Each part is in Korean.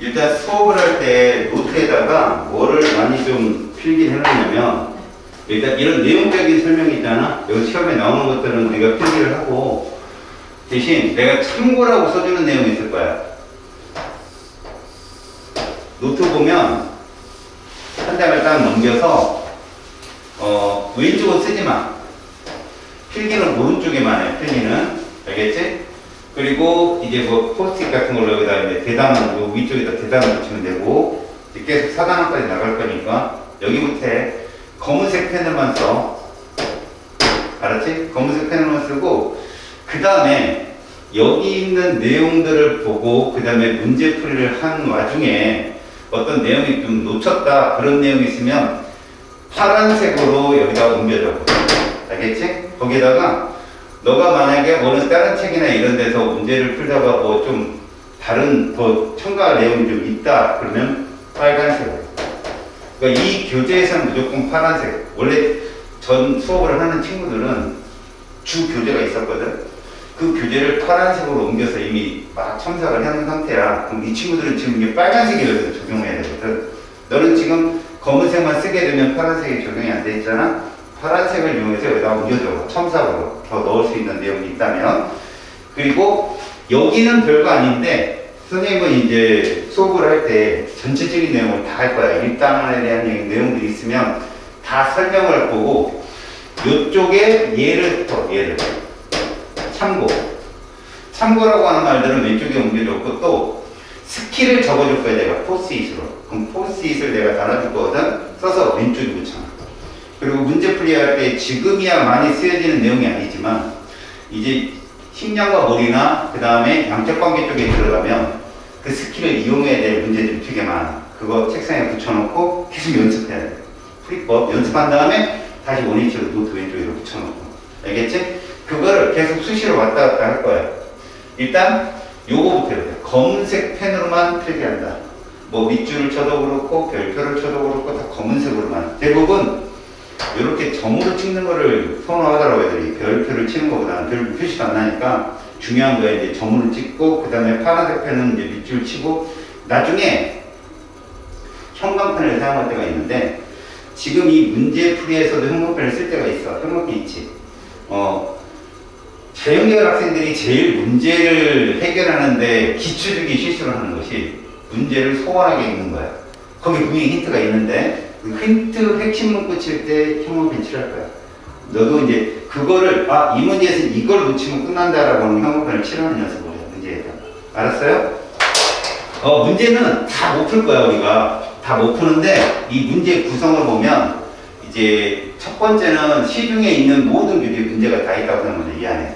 일단 수업을 할 때 노트에다가 뭐를 많이 좀 필기를 해놓냐면, 일단 이런 내용적인 설명이 있잖아. 여기 시험에 나오는 것들은 내가 필기를 하고, 대신 내가 참고라고 써주는 내용이 있을 거야. 노트 보면 한 장을 딱 넘겨서 왼쪽은 쓰지 마. 필기는 오른쪽에만 해. 필기는 알겠지? 그리고 이제 뭐 포스트잇 같은 걸로 여기다 이제 대단원 요 위쪽에다 대단원 붙이면 되고, 이제 계속 4단원까지 나갈 거니까 여기부터 검은색 펜을만 써. 알았지? 검은색 펜을만 쓰고, 그 다음에 여기 있는 내용들을 보고 그 다음에 문제풀이를 한 와중에 어떤 내용이 좀 놓쳤다 그런 내용이 있으면 파란색으로 여기다 옮겨줘. 알겠지? 거기다가 너가 만약에 어느 다른 책이나 이런 데서 문제를 풀다가 뭐 좀 다른 더 첨가할 내용이 좀 있다 그러면 빨간색으로. 그러니까 이 교재에서는 무조건 파란색. 원래 전 수업을 하는 친구들은 주 교재가 있었거든. 그 교재를 파란색으로 옮겨서 이미 막 첨삭을 해놓은 상태야. 그럼 이 친구들은 지금 이게 빨간색이 여기서 적용해야 되거든. 너는 지금 검은색만 쓰게 되면 파란색이 적용이 안 돼 있잖아. 파란색을 이용해서 여기다 옮겨줘. 첨삭으로 더 넣을 수 있는 내용이 있다면. 그리고 여기는 별거 아닌데 선생님은 이제 수업을 할 때 전체적인 내용을 다 할 거야. 일단원에 대한 내용들이 있으면 다 설명을 보고 이쪽에 예를 참고라고 하는 말들은 왼쪽에 옮겨줬고, 또 스킬을 적어줄 거야. 내가 포스트잇으로. 그럼 포스트잇을 내가 달아줄 거거든. 써서 왼쪽에 붙여놔. 그리고 문제 풀이할 때 지금이야 많이 쓰여지는 내용이 아니지만 이제 심량과 머리나 그 다음에 양적 관계 쪽에 들어가면 그 스킬을 이용해야 될 문제들이 되게 많아. 그거 책상에 붙여놓고 계속 연습해야 돼. 풀이법 연습한 다음에 다시 원위치로 노트 왼쪽으로 붙여놓고. 알겠지? 그거를 계속 수시로 왔다 갔다 할 거야. 일단 요거부터 해보자. 검은색 펜으로만 필기한다. 뭐 밑줄을 쳐도 그렇고 별표를 쳐도 그렇고 다 검은색으로만. 대부분 이렇게 점으로 찍는 거를 선호하더라고요. 애들이 별표를 치는 것보다는 별 표시가 안 나니까 중요한 거에 이제 점으로 찍고, 그 다음에 파란색 펜은 이제 밑줄 치고, 나중에 형광펜을 사용할 때가 있는데, 지금 이 문제 풀이에서도 형광펜을 쓸 때가 있어. 형광펜 있지. 자연계열 학생들이 제일 문제를 해결하는데 기초적인 실수를 하는 것이 문제를 소원하게 읽는 거야. 거기 분명히 힌트가 있는데 그 힌트 핵심 문구 칠 때 형광펜 칠할 거야. 너도 이제 그거를 이 문제에서 이걸 놓치면 끝난다라고 하는 형광펜을 칠하는 연습을 해. 문제에다. 알았어요? 문제는 다 못 풀 거야. 우리가 다 못 푸는데 이 문제 구성을 보면 이제 첫 번째는 시중에 있는 모든 교재 문제가 다 있다고 생각하면 이 안에.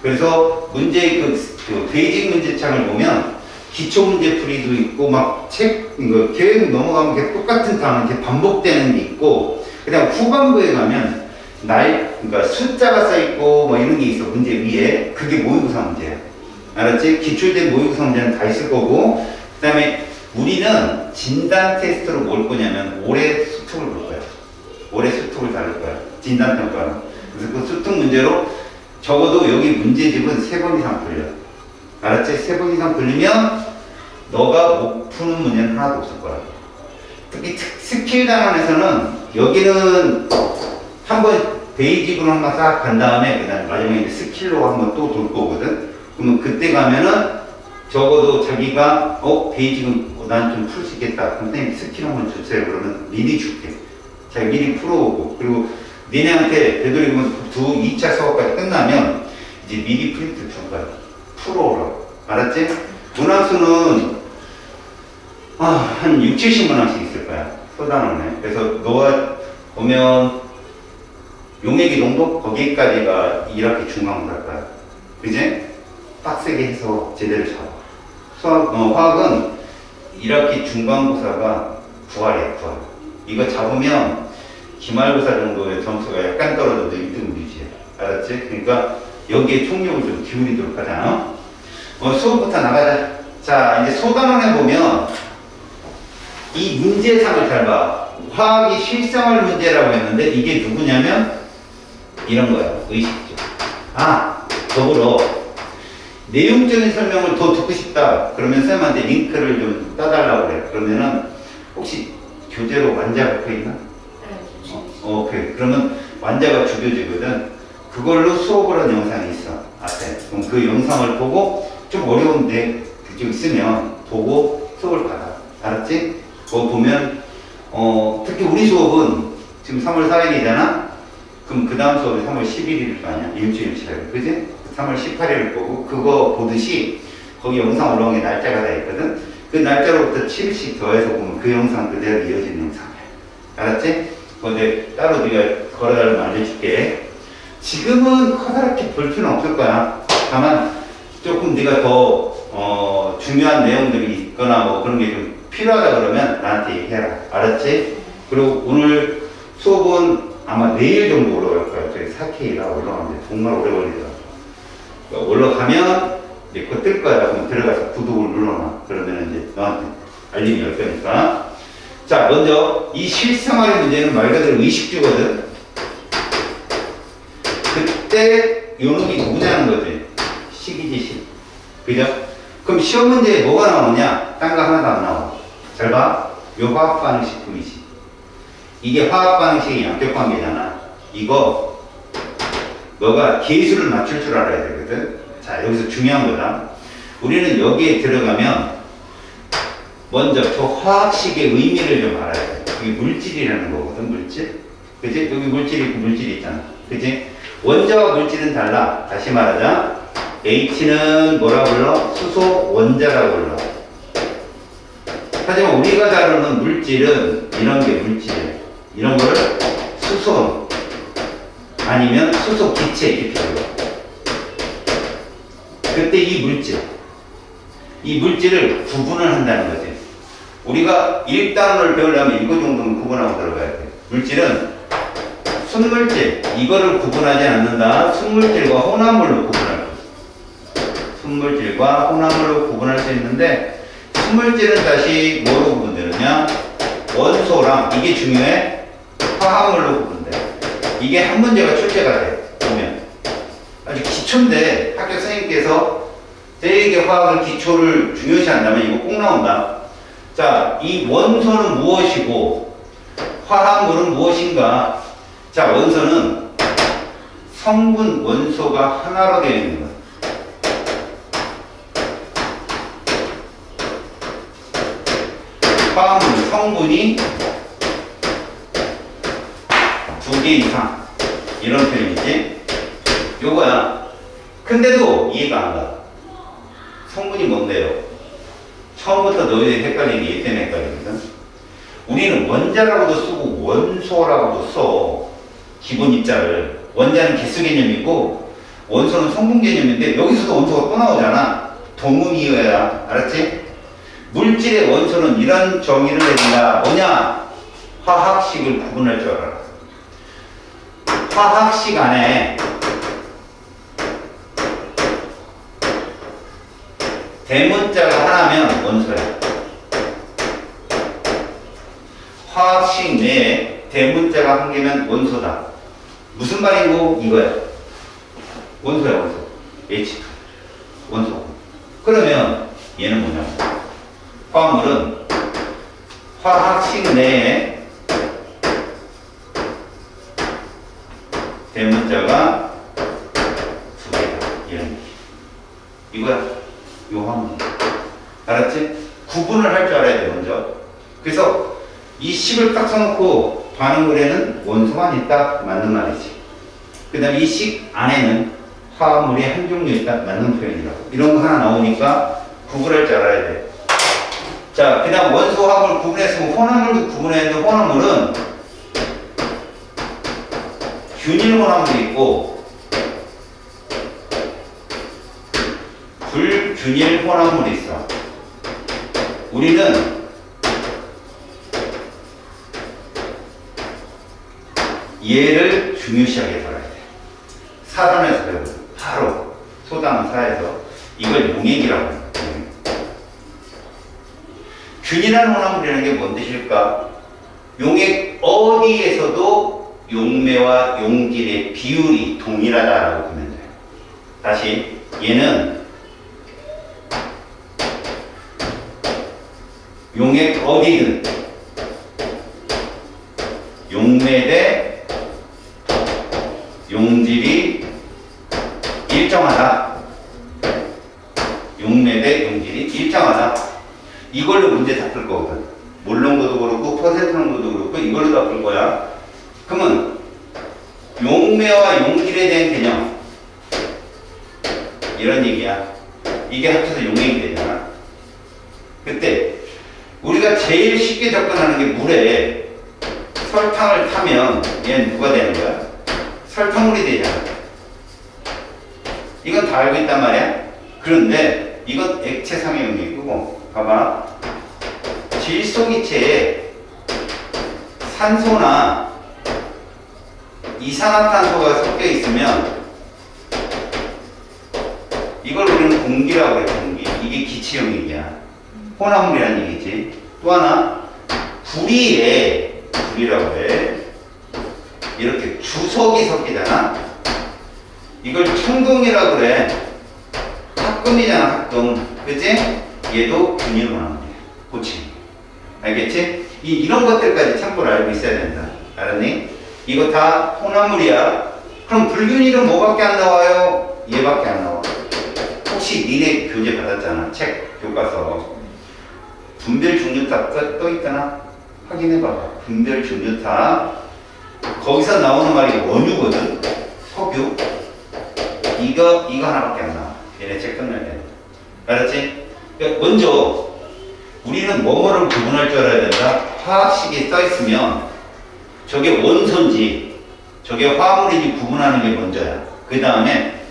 그래서 문제 그 베이직 문제창을 보면 기초 문제 풀이도 있고 막 계획 넘어가면 계속 똑같은 단어 이렇게 반복되는 게 있고, 그다음 후반부에 가면 그러니까 숫자가 써 있고 뭐 이런 게 있어. 문제 위에 그게 모의고사 문제야. 알았지? 기출된 모의고사 문제는 다 있을 거고, 그다음에 우리는 진단 테스트로 뭘 거냐면 올해 수특을 볼 거야. 올해 수특을 다룰 거야. 진단 평가는. 그래서 그 수특 문제로 적어도 여기 문제집은 3번 이상 풀려. 알았지? 3번 이상 풀리면 너가 못 푸는 문제는 하나도 없을 거야. 특히 스킬 단원에서는 여기는 한번 베이직으로 한번 싹 간 다음에 그 다음에 마지막에 스킬로 한번 또 돌 거거든. 그러면 그때 가면은 적어도 자기가 베이직은 난 좀 풀 수 있겠다. 그럼 선생님 스킬 한번 주세요. 그러면 미리 줄게. 자기 미리 풀어오고, 그리고 니네한테 되도록이면 2차 수업까지 끝나면 이제 미리 프린트 줄 거야. 풀어오라고. 알았지? 문항수는 한 6, 70문항씩 있을 거야. 소단원에. 그래서 너가 보면 용액이 정도? 거기까지가 1학기 중간고사 할 거야. 그지? 빡세게 해서 제대로 잡아. 화학은 1학기 중간고사가 9할이야, 9할. 이거 잡으면 기말고사 정도의 점수가 약간 떨어져도 1등 유지해. 알았지? 그러니까 여기에 총력을 좀 기울이도록 하자. 수업부터 나가자. 자, 이제 소단원에 보면 이 문제상을 잘 봐. 화학이 실생활 문제라고 했는데 이게 누구냐면 이런 거야. 의식주. 더불어 내용적인 설명을 더 듣고 싶다. 싶다. 그러면 쌤한테 링크를 좀 떠달라고 그래. 그러면은 혹시 교재로 완자가 그 있나? 네. 그래. 그러면 완자가 주교지거든. 그걸로 수업을 한 영상이 있어. 앞에. 그럼 그 영상을 보고 좀 어려운데 그쪽 있으면 보고 수업을 받아. 알았지? 그거 보면 특히 우리 수업은 지금 3월 4일이잖아? 그럼 그 다음 수업이 3월 11일일 거 아니야? 일주일치라고. 그지? 3월 18일을 보고 그거 보듯이 거기 영상 올라온 게 날짜가 다 있거든? 그 날짜로부터 7일씩 더해서 보면 그 영상 그대로 이어지는 영상이야. 알았지? 그거 내가 따로 네가 걸어달라면 알려줄게. 지금은 커다랗게 볼 필요는 없을 거야. 다만 조금 네가 더 중요한 내용들이 있거나 뭐 그런 게 좀 필요하다 그러면 나한테 얘기해라. 알았지? 그리고 오늘 수업은 아마 내일 정도 올라갈 거야. 저희 4K가 올라가는데 정말 오래 걸리더라고. 그러니까 올라가면 이제 그거 뜰 거야. 그럼 들어가서 구독을 눌러놔. 그러면 이제 너한테 알림이 올 거니까. 자, 먼저 이 실생활의 문제는 말 그대로 의식주거든. 그때 요놈이 누구냐는 거지. 식이지, 식. 그죠? 그럼 시험 문제에 뭐가 나오느냐? 딴 거 하나도 안 나와. 잘 봐. 요 화학 반응식 분이지. 이게 화학 반응식의 양격 관계잖아. 이거 너가 계수를 맞출 줄 알아야 되거든. 자, 여기서 중요한 거다. 우리는 여기에 들어가면 먼저 저 화학식의 의미를 좀 알아야 돼. 이게 물질이라는 거거든, 물질. 그치? 여기 물질이 있고 물질이 있잖아. 그치? 원자와 물질은 달라. 다시 말하자. H는 뭐라 불러? 수소 원자라고 불러. 하지만 우리가 다루는 물질은 이런 게 물질이에요. 이런 거를 수소 아니면 수소 기체 이렇게 불러. 그때 이 물질을 구분을 한다는 거지. 우리가 1단원을 배우려면 이거 정도는 구분하고 들어가야 돼. 물질은 순물질, 이거를 구분하지 않는다. 순물질과 혼합물로 구분할 거야. 순물질과 혼합물로 구분할 수 있는데, 순물질은 다시 뭐로 구분되느냐? 원소랑, 이게 중요해? 화합물로 구분돼. 이게 한 문제가 출제가 돼. 보면. 아주 기초인데, 학교 선생님께서 세계 화학을 기초를 중요시 한다면 이거 꼭 나온다. 자, 이 원소는 무엇이고, 화합물은 무엇인가? 자, 원소는 성분 원소가 하나로 되어 있는 거야. 화합물 성분이 2개 이상 이런 표현이지. 요거야. 근데도 이해가 안 가. 성분이 뭔데요? 처음부터 너희들이 헷갈리는 게 얘 때문에 헷갈리거든. 우리는 원자라고도 쓰고 원소라고도 써. 기본 입자를. 원자는 개수 개념이고 원소는 성분 개념인데 여기서도 원소가 또 나오잖아. 동음이어야. 알았지? 물질의 원소는 이런 정의를 해준다. 뭐냐? 화학식을 구분할 줄 알아라. 화학식 안에 대문자가 하나면 원소야. 화학식 내에 대문자가 한 개면 원소다. 무슨 말이고 이거야. 원소야, 원소. H2. 원소. 그러면 얘는 뭐냐고. 화합물은 화학식 내에 대문자가 2개다. 이런 얘기. 이거야. 요 화합물. 알았지? 구분을 할 줄 알아야 돼, 먼저. 그래서 이 식을 딱 써놓고 반응물에는 원소만 있다. 맞는 말이지. 그 다음에 이 식 안에는 화합물이 한 종류 있다. 맞는 표현이라고. 이런 거 하나 나오니까 구분할 줄 알아야 돼. 자, 그 다음 원소 화합을 구분했으면 혼합물도 구분했는데 혼합물은 균일 혼합물이 있고 불균일 혼합물이 있어. 우리는 얘를 중요시하게 다뤄야 돼. 사단에서 배우거든. 바로 소단사에서 이걸 용액이라고 해요. 균일한 혼합물이라는 게 뭔 뜻일까? 용액 어디에서도 용매와 용질의 비율이 동일하다라고 보면 돼요. 다시 얘는 용액 어디든 용매대 용질이 일정하다. 용매대 용질이 일정하다. 이걸로 문제 다 풀 거거든. 몰롱도도 그렇고 퍼센트 농도도 그렇고 이걸로 다 풀 거야. 그러면 용매와 용질에 대한 개념 이런 얘기야. 이게 합쳐서 용액이 되잖아. 그때 우리가 제일 쉽게 접근하는 게 물에 설탕을 타면 얘는 누가 되는 거야? 설탕물이 되잖아. 이건 다 알고 있단 말이야. 그런데 이건 액체상의 용액이고, 봐봐. 질소기체에 산소나 이산화탄소가 섞여 있으면 이걸 우리는 공기라고 해. 공기. 이게 기체용액이야. 혼합물이라는 얘기지. 또 하나 불이라고 해. 이렇게 주석이 섞이잖아. 이걸 청동이라고 그래. 합금이잖아. 합금. 그치? 얘도 균일 혼합물이야. 고치. 알겠지? 이런 것들까지 참고를 알고 있어야 된다. 알았니? 이거 다 혼합물이야. 그럼 불균일은 뭐밖에 안 나와요? 얘밖에 안 나와. 혹시 니네 교재 받았잖아. 책, 교과서. 분별 중류탑 떠 있잖아. 확인해봐봐. 분별 중류탑. 거기서 나오는 말이 원유거든. 석유. 이거 하나밖에 안 나와. 얘네 책 끝날 때. 알았지? 그러니까 먼저 우리는 뭐뭐를 구분할 줄 알아야 된다. 화학식이 써 있으면 저게 원소인지 저게 화합물인지 구분하는 게 먼저야. 그 다음에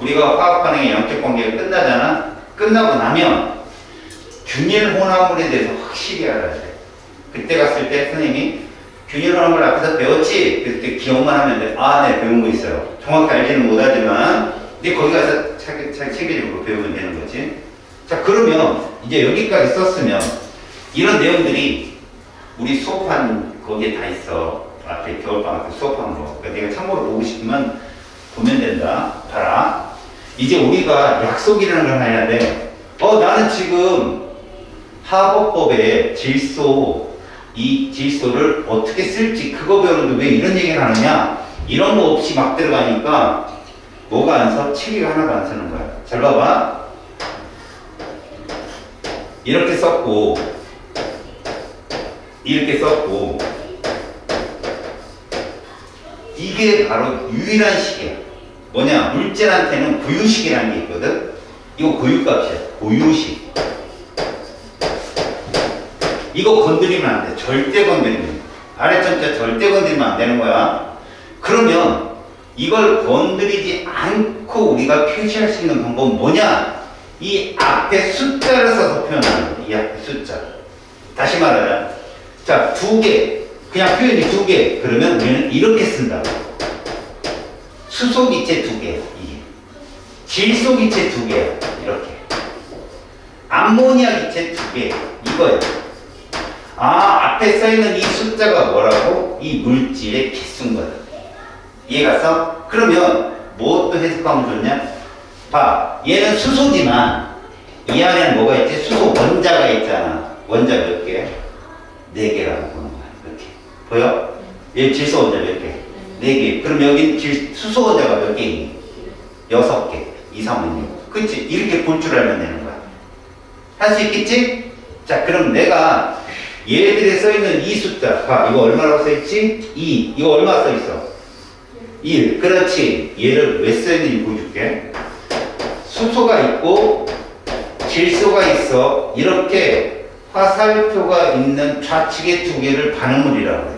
우리가 화학 반응의 양적 관계가 끝나잖아. 끝나고 나면 균일 혼합물에 대해서 확실히 알아야 돼. 그때 갔을 때 선생님이 균일 혼합물 앞에서 배웠지? 그때 기억만 하면 돼. 아, 네, 배운 거 있어요. 정확히 알지는 못하지만 근데 거기 가서 자기 체계적으로 배우면 되는 거지. 자, 그러면 이제 여기까지 썼으면 이런 내용들이 우리 수업한 거기에 다 있어. 앞에 겨울방학 때 수업한 거. 그러니까 내가 참고로 보고 싶으면 보면 된다. 봐라. 이제 우리가 약속이라는 걸 해야 돼. 나는 지금 화법법에 이 질소를 어떻게 쓸지 그거 배우는데 왜 이런 얘기를 하느냐? 이런 거 없이 막 들어가니까 뭐가 안 서? 체계가 하나도 안 서는 거야. 잘 봐봐. 이렇게 썼고 이렇게 썼고 이게 바로 유일한 식이야. 뭐냐? 물질한테는 고유식이라는 게 있거든. 이거 고유값이야. 고유식. 이거 건드리면 안 돼. 절대 건드리면. 아래점자 절대 건드리면 안 되는 거야. 그러면 이걸 건드리지 않고 우리가 표시할 수 있는 방법은 뭐냐? 이 앞에 숫자를 써서 표현하는 거야. 이 앞에 숫자. 다시 말하자. 자, 두 개. 그냥 표현이 두 개. 그러면 우리는 이렇게 쓴다. 수소기체 두 개. 이게. 질소기체 두 개. 이렇게. 암모니아 기체 두 개. 이거예요. 앞에 써있는 이 숫자가 뭐라고? 이 물질의 개수인 거다. 이해갔어? 그러면 무엇도 해석하면 좋냐? 봐. 얘는 수소지만 이 안에는 뭐가 있지? 수소 원자가 있잖아. 원자 몇 개? 4개라고 보는 거야. 이렇게. 보여? 얘 질소 원자 몇 개? 4개. 그럼 여기 수소 원자가 몇 개니? 6개. 2, 3은 6. 그치? 이렇게 볼 줄 알면 되는 거야. 할 수 있겠지? 자, 그럼 내가 얘들에 써있는 이 숫자. 봐. 이거 얼마라고 써있지? 2. 이거 얼마 써있어? 1. 그렇지. 얘를 왜 써있는지 보여줄게. 수소가 있고 질소가 있어. 이렇게 화살표가 있는 좌측의 두 개를 반응물이라고 그래.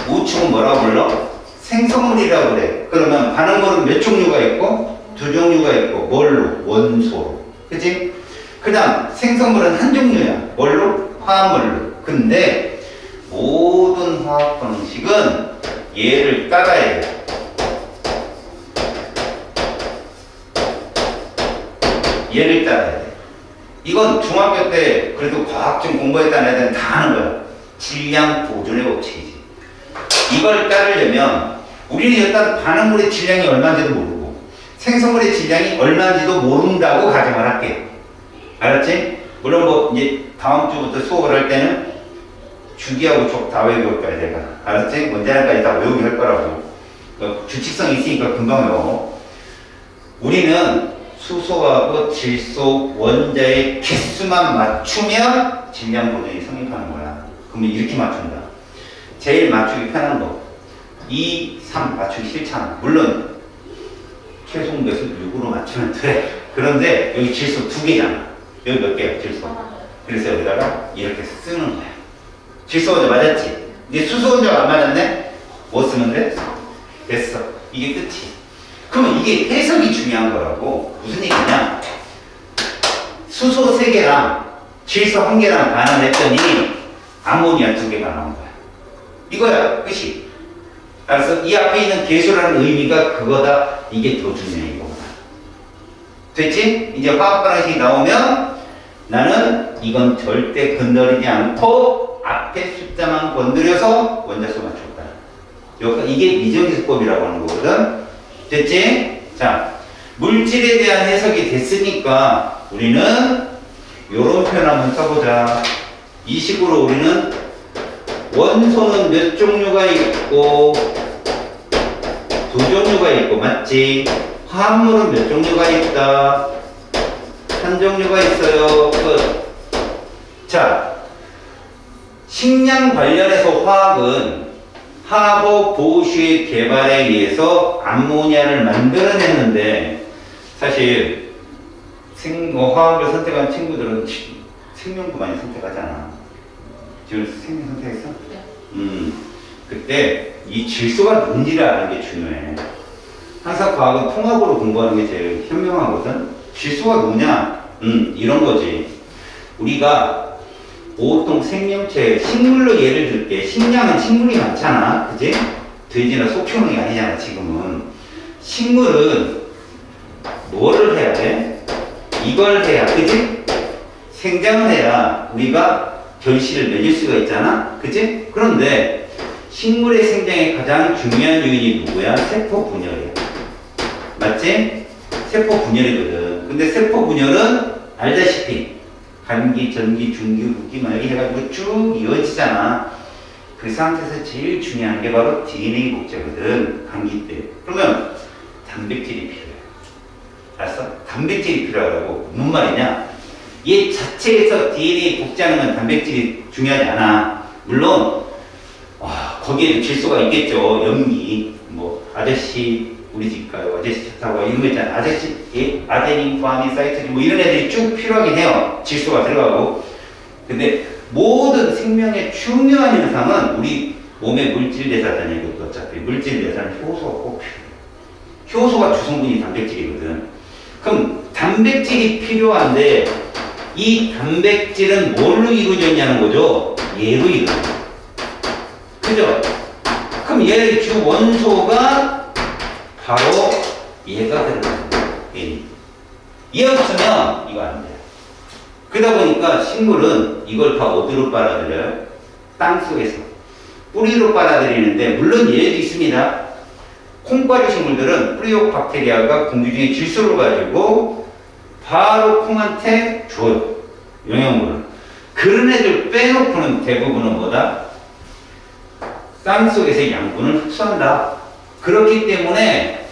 우측은 뭐라고 불러? 생성물이라고 그래. 그러면 반응물은 몇 종류가 있고? 2종류가 있고. 뭘로? 원소로. 그치? 그 다음 생성물은 한 종류야. 뭘로? 화합물로. 근데 모든 화학 방식은 얘를 따라야 돼. 얘를 따라야 돼. 이건 중학교 때 그래도 과학 좀 공부했다는 애들은 다 아는 거야. 질량 보존의 법칙이지. 이걸 따르려면 우리는 일단 반응물의 질량이 얼마인지도 모르고 생성물의 질량이 얼마인지도 모른다고 가정을 할게. 알았지? 물론 뭐 이제 다음 주부터 수업을 할 때는 주기하고 족 다 외울 거야 내가. 알았지? 문제까지 다 외우게 할 거라고. 규칙성이 있으니까 금방 외워. 우리는 수소하고 질소 원자의 개수만 맞추면 질량 보존이 성립하는 거야. 그러면 이렇게 맞춘다. 제일 맞추기 편한 거. 2, 3 맞추기 싫잖아. 물론 최종 몇을 6으로 맞추면 돼. 그런데 여기 질소 2개잖아. 여기 몇 개야 질소. 그래서 여기다가 이렇게 쓰는 거야. 질소 원자 맞았지? 이제 수소 원자가 안 맞았네? 뭐 쓰면 돼? 됐어. 이게 끝이. 그러면 이게 해석이 중요한 거라고. 무슨 얘기냐? 수소 3개랑 질소 1개랑 반응을 했더니 암모니아 2개가 나온 거야. 이거야 끝이. 알았어? 이 앞에 있는 개수라는 의미가 그거다. 이게 더 중요해 이거보다. 됐지? 이제 화학 반응식이 나오면 나는 이건 절대 건드리지 않고 앞에 숫자만 건드려서 원자수 맞출 거야. 이게 미정기수법이라고 하는 거거든. 됐지? 자, 물질에 대한 해석이 됐으니까 우리는 요런 표현 한번 써보자. 이 식으로 우리는 원소는 몇 종류가 있고 두 종류가 있고 맞지? 화합물은 몇 종류가 있다. 한 종류가 있어요. 끝. 자, 식량 관련해서 화학은 하버 보슈의 개발에 의해서 암모니아를 만들어냈는데 사실 화학을 선택한 친구들은 생명도 많이 선택하잖아. 지금 생명 선택했어? 네. 그때 이 질소가 뭔지를 아는 게 중요해. 항상 과학은 통합으로 공부하는 게 제일 현명하거든. 질소가 뭐냐? 이런 거지. 우리가 보통 생명체, 식물로 예를 들게. 식량은 식물이 많잖아. 그지? 돼지나 소 키우는 게 아니잖아, 지금은. 식물은 뭐를 해야 돼? 이걸 해야, 그지? 생장을 해야 우리가 결실을 맺을 수가 있잖아. 그지? 그런데 식물의 생장에 가장 중요한 요인이 누구야? 세포 분열이야. 맞지? 세포 분열이거든. 근데 세포 분열은 알다시피 간기, 전기, 중기, 후기, 말기 해가지고 쭉 이어지잖아. 그 상태에서 제일 중요한 게 바로 DNA 복제거든. 감기 때. 그러면 단백질이 필요해. 알았어? 단백질이 필요하다고. 무슨 말이냐? 얘 자체에서 DNA 복제하는 건 단백질이 중요하지 않아. 물론 거기에도 질소가 있겠죠. 염기, 뭐 아저씨 우리 집 가요, 아저씨 차 타고 이런 거 있잖아. 아저씨 아데닌, 구아닌, 사이토신 뭐 이런 애들이 쭉 필요하긴 해요. 질소가 들어가고. 근데 모든 생명의 중요한 현상은 우리 몸의 물질 대사잖아요. 이것도 어차피 물질 대사는 효소가 꼭 필요해. 효소가 주성분이 단백질이거든. 그럼 단백질이 필요한데 이 단백질은 뭘로 이루어졌냐는 거죠? 얘로 이루어져. 그죠? 그럼 얘의 주 원소가 바로 얘가 들어가는 거예요. 얘 없으면 이거 안 돼요. 그러다 보니까 식물은 이걸 다 어디로 빨아들여요? 땅속에서. 뿌리로 빨아들이는데 물론 얘도 있습니다. 콩과류 식물들은 프리오박테리아가 공기 중에 질소를 가지고 바로 콩한테 줘요. 영양분을. 그런 애들 빼놓고는 대부분은 뭐다? 땅속에서 양분을 흡수한다. 그렇기 때문에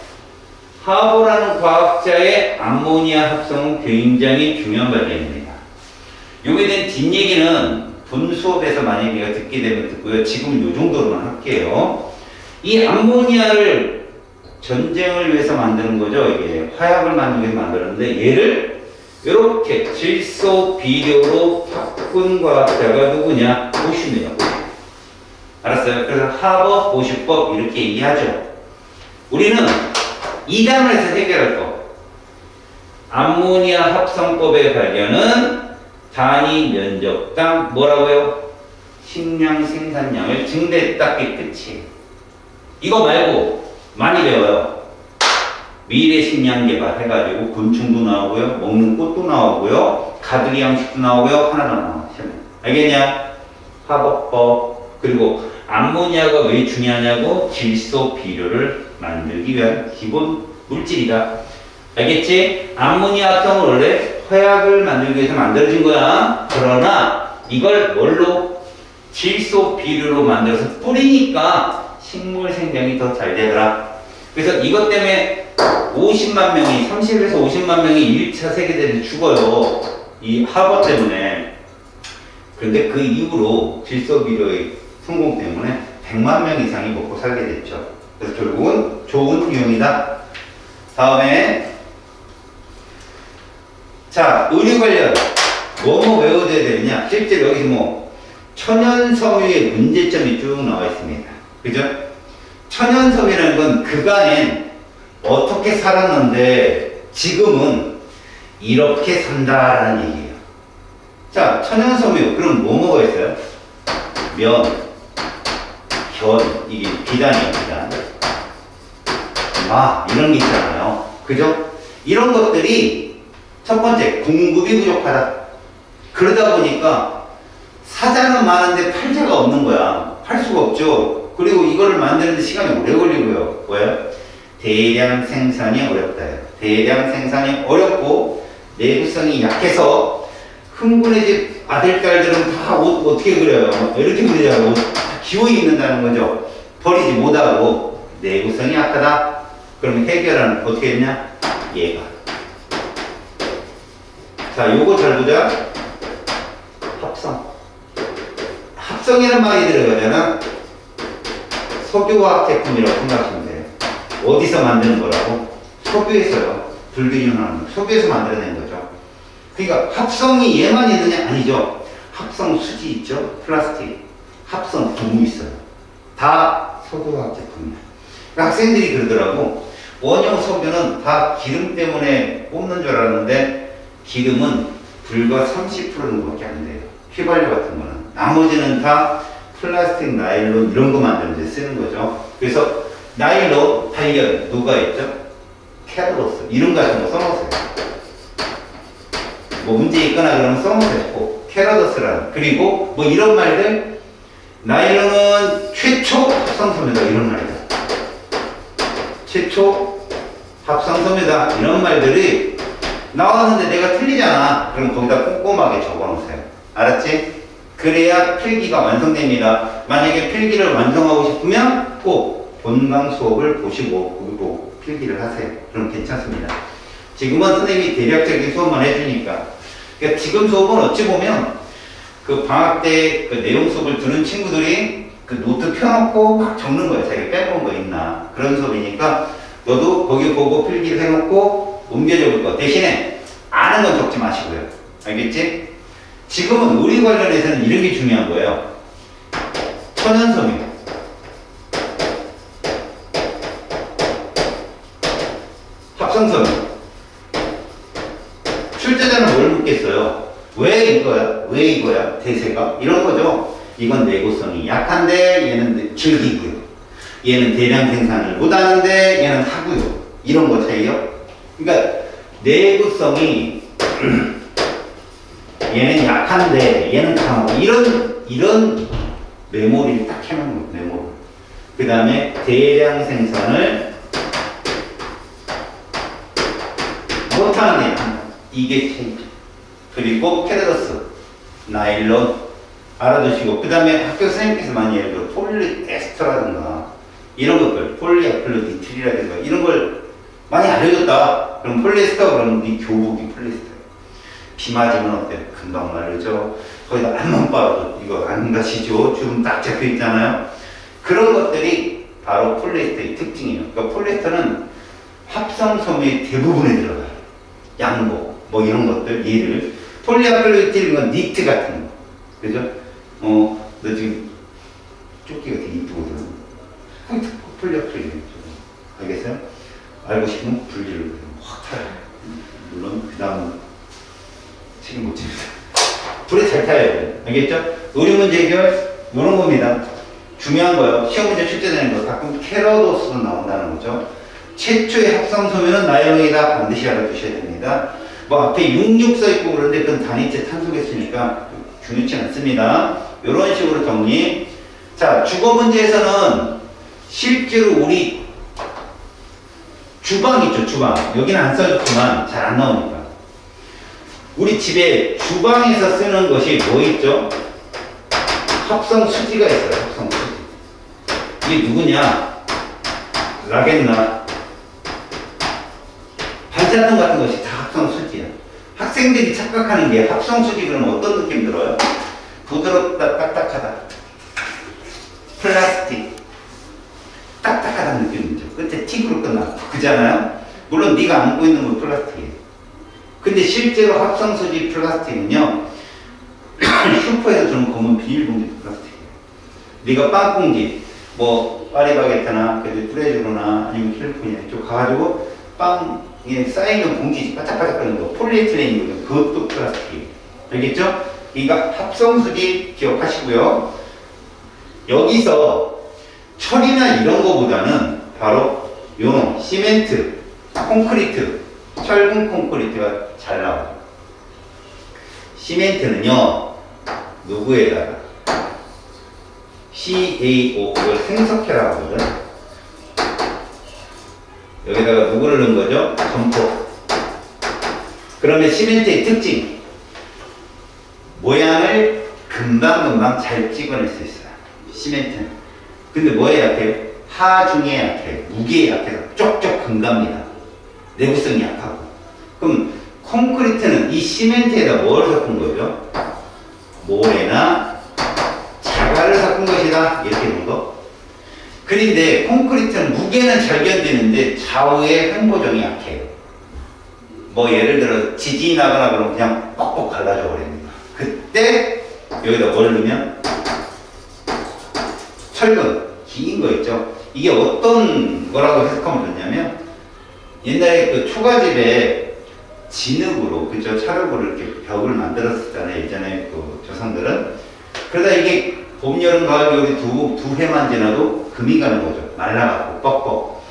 하버라는 과학자의 암모니아 합성은 굉장히 중요한 발견입니다. 요에 대한 뒷얘기는 본 수업에서 만약에 내가 듣게 되면 듣고요. 지금 요 정도로만 할게요. 이 암모니아를 전쟁을 위해서 만드는 거죠. 이게 화약을 만들기 위해서 만들었는데 얘를 이렇게 질소 비료로 바꾼 과학자가 누구냐? 보슈입니다. 알았어요? 그래서 하버 보슈법 이렇게 얘기하죠. 우리는 2단원에서 해결할 거. 암모니아 합성법의 발견은 단위 면적당 뭐라고요? 식량 생산량을 증대했다. 게 끝이에요. 이거 말고 많이 배워요. 미래 식량 개발 해가지고 곤충도 나오고요. 먹는 꽃도 나오고요. 가두리 양식도 나오고요. 하나도 나와. 알겠냐? 화법법. 그리고 암모니아가 왜 중요하냐고? 질소 비료를 만들기 위한 기본 물질이다. 알겠지? 암모니아 합성을 원래 화약을 만들기 위해서 만들어진 거야. 그러나 이걸 뭘로? 질소 비료로 만들어서 뿌리니까 식물 생장이 더 잘 되더라. 그래서 이것 때문에 50만 명이, 30에서 50만 명이 1차 세계대전에 죽어요. 이 화보 때문에. 그런데 그 이후로 질소 비료의 성공 때문에 100만 명 이상이 먹고 살게 됐죠. 그래서 결국은 좋은 유형이다. 다음에 자, 의료 관련 뭐뭐 외워줘야 되느냐. 실제로 여기서 뭐 천연섬유의 문제점이 쭉 나와 있습니다. 그죠? 천연섬유라는 건 그간엔 어떻게 살았는데 지금은 이렇게 산다라는 얘기예요. 자, 천연섬유 그럼 뭐뭐가 있어요? 면, 견, 이게 비단이에요. 비단, 마 이런 게 있잖아요. 그죠? 이런 것들이 첫 번째 공급이 부족하다. 그러다 보니까 사자는 많은데 팔자가 없는 거야. 팔 수가 없죠. 그리고 이거를 만드는데 시간이 오래 걸리고요. 뭐예요? 대량 생산이 어렵다요. 대량 생산이 어렵고 내구성이 약해서 흥분의 집 아들, 딸들은 다 옷 어떻게 그려요? 이렇게 그리자고 기워 입는다는 거죠. 버리지 못하고 내구성이 약하다. 그러면 해결은 어떻게 했냐? 얘가. 자, 요거 잘 보자. 합성. 합성이라는 말이 들어가잖아. 석유화학 제품이라고 생각하시면 돼요. 어디서 만드는 거라고? 석유에서요. 불균형하는 석유에서 만들어낸 거죠. 그러니까 합성이 얘만 있느냐? 아니죠. 합성 수지 있죠? 플라스틱. 합성 고무 있어요. 다 석유화학 제품이에요. 그러니까 학생들이 그러더라고. 원형 석유는 다 기름 때문에 뽑는 줄 알았는데 기름은 불과 30% 정도밖에 안 돼요. 휘발유 같은 거는. 나머지는 다 플라스틱, 나일론 이런 거 만드는 데 쓰는 거죠. 그래서 나일론, 발열 누가 있죠? 캐로로스 이름 같은 거 써놓으세요. 뭐 문제 있거나 그러면 써놓으세요. 캐로로스라는. 그리고 뭐 이런 말들, 나일론은 최초 합성섬유다 이런 말이다. 최초 합성섬유다 이런 말들이 나왔는데 내가 틀리잖아. 그럼 거기다 꼼꼼하게 적어놓으세요. 알았지? 그래야 필기가 완성됩니다. 만약에 필기를 완성하고 싶으면 꼭 본강 수업을 보시고 필기를 하세요. 그럼 괜찮습니다. 지금은 선생님이 대략적인 수업만 해주니까. 그러니까 지금 수업은 어찌 보면 그 방학 때 그 내용 수업을 듣는 친구들이 그 노트 펴놓고 막 적는 거예요. 자기가 빼먹은 거 있나. 그런 수업이니까 너도 거기 보고 필기를 해놓고 옮겨 적을 거. 대신에 아는 건 적지 마시고요. 알겠지? 지금은 의료 관련해서는 이런 게 중요한 거예요. 천연섬유. 합성섬유. 출제자는 뭘 묻겠어요? 왜 이거야? 왜 이거야? 대세가? 이런 거죠. 이건 내구성이 약한데 얘는 즐기고요. 얘는 대량 생산을 못하는데 얘는 하고요. 이런 거 차이요. 그러니까 내구성이 얘는 약한데 얘는 강하고 이런 메모리를 딱 해놓는 거예요. 메모리. 그 다음에 대량 생산을 못하는 애 이게 차이죠. 그리고 캐로로스, 나일론 알아두시고 그 다음에 학교 선생님께서 많이 예를 들어 폴리에스터라든가 이런 것들, 폴리아크릴리니틸이라든가 이런 걸 많이 알려줬다. 그럼 폴리에스터 그러면 네 교복이 폴리에스터예요. 비 맞으면 어때요? 금방 마르죠. 거기다 안만 봐도 이거 안 가시죠? 주름 딱 잡혀 있잖아요. 그런 것들이 바로 폴리에스터의 특징이에요. 그러니까 폴리에스터는 합성섬유의 대부분에 들어가요. 양복, 뭐 이런 것들, 얘를. 폴리아크릴리니틸은 건 니트 같은 거. 그죠? 너 지금 조끼가 되게 이쁘거든. 폴리아크릴리니틸. 알겠어요? 알고 싶으면 분리를 확 타요. 물론 그 다음 책임 못 집니다. 불에 잘 타야 돼요. 알겠죠? 의료 문제 해결 이런 겁니다. 중요한 거요. 시험 문제 출제되는 거 가끔 캐로로스로 나온다는 거죠. 최초의 합성섬유는 나일론이다. 반드시 알아두셔야 됩니다. 뭐 앞에 66 써있고 그런데 그건 단위체 탄소겠으니까 중요치 않습니다. 이런 식으로 정리. 자, 주거 문제에서는 실제로 우리 주방 있죠, 주방. 여기는 안 써줬지만 잘 안 나오니까. 우리 집에 주방에서 쓰는 것이 뭐 있죠? 합성수지가 있어요. 합성수지. 이게 누구냐? 라겐나. 반찬통 같은 것이 다 합성수지야. 학생들이 착각하는 게 합성수지 그러면 어떤 느낌 들어요? 부드럽다, 딱딱하다. 플라스틱. 딱딱하다는 느낌이죠. 끝에 틱으로 끝나. 그잖아요? 물론 네가 안고 있는 건 플라스틱이에요. 근데 실제로 합성수지 플라스틱은요, 슈퍼에서 주는 검은 비닐봉지 플라스틱이에요. 네가 빵봉지, 뭐 파리바게트나 프레주로나 아니면 캘리포니아 이쪽 가가지고 빵에 쌓이는 봉지 바짝바짝거리는 거, 폴리에틸렌이거든요. 그것도 플라스틱이에요. 알겠죠? 그러니까 합성수지 기억하시고요. 여기서 철이나 이런 거보다는 바로 요런 시멘트, 콘크리트, 철근 콘크리트가 잘 나와요. 시멘트는요, 누구에다가 CaO, 이걸 생석회라고 하거든. 여기다가 누구를 넣은 거죠? 점토. 그러면 시멘트의 특징, 모양을 금방금방 잘 찍어낼 수 있어요. 시멘트는. 근데 뭐에 약해요? 하중에 약해요. 무게에 약해서 쪽쪽 금갑니다. 내구성이 약하고. 그럼 콘크리트는 이 시멘트에다 뭘 섞은 거죠? 모래나 자갈을 섞은 것이다. 이렇게 된 거. 그런데 콘크리트는 무게는 잘 견디는데 좌우의 횡보정이 약해요. 뭐 예를 들어 지진이 나거나 그러면 그냥 뻑뻑 갈라져 버립니다. 그때 여기다 뭘 넣으면 철근, 긴 거 있죠? 이게 어떤 거라고 해석하면 좋냐면 옛날에 그 초가집에 진흙으로, 그죠? 찰흙으로 이렇게 벽을 만들었었잖아요. 예전에 그 조상들은. 그러다 이게 봄, 여름, 가을, 겨울이 두 해만 지나도 금이 가는 거죠. 말라갖고, 뻑뻑.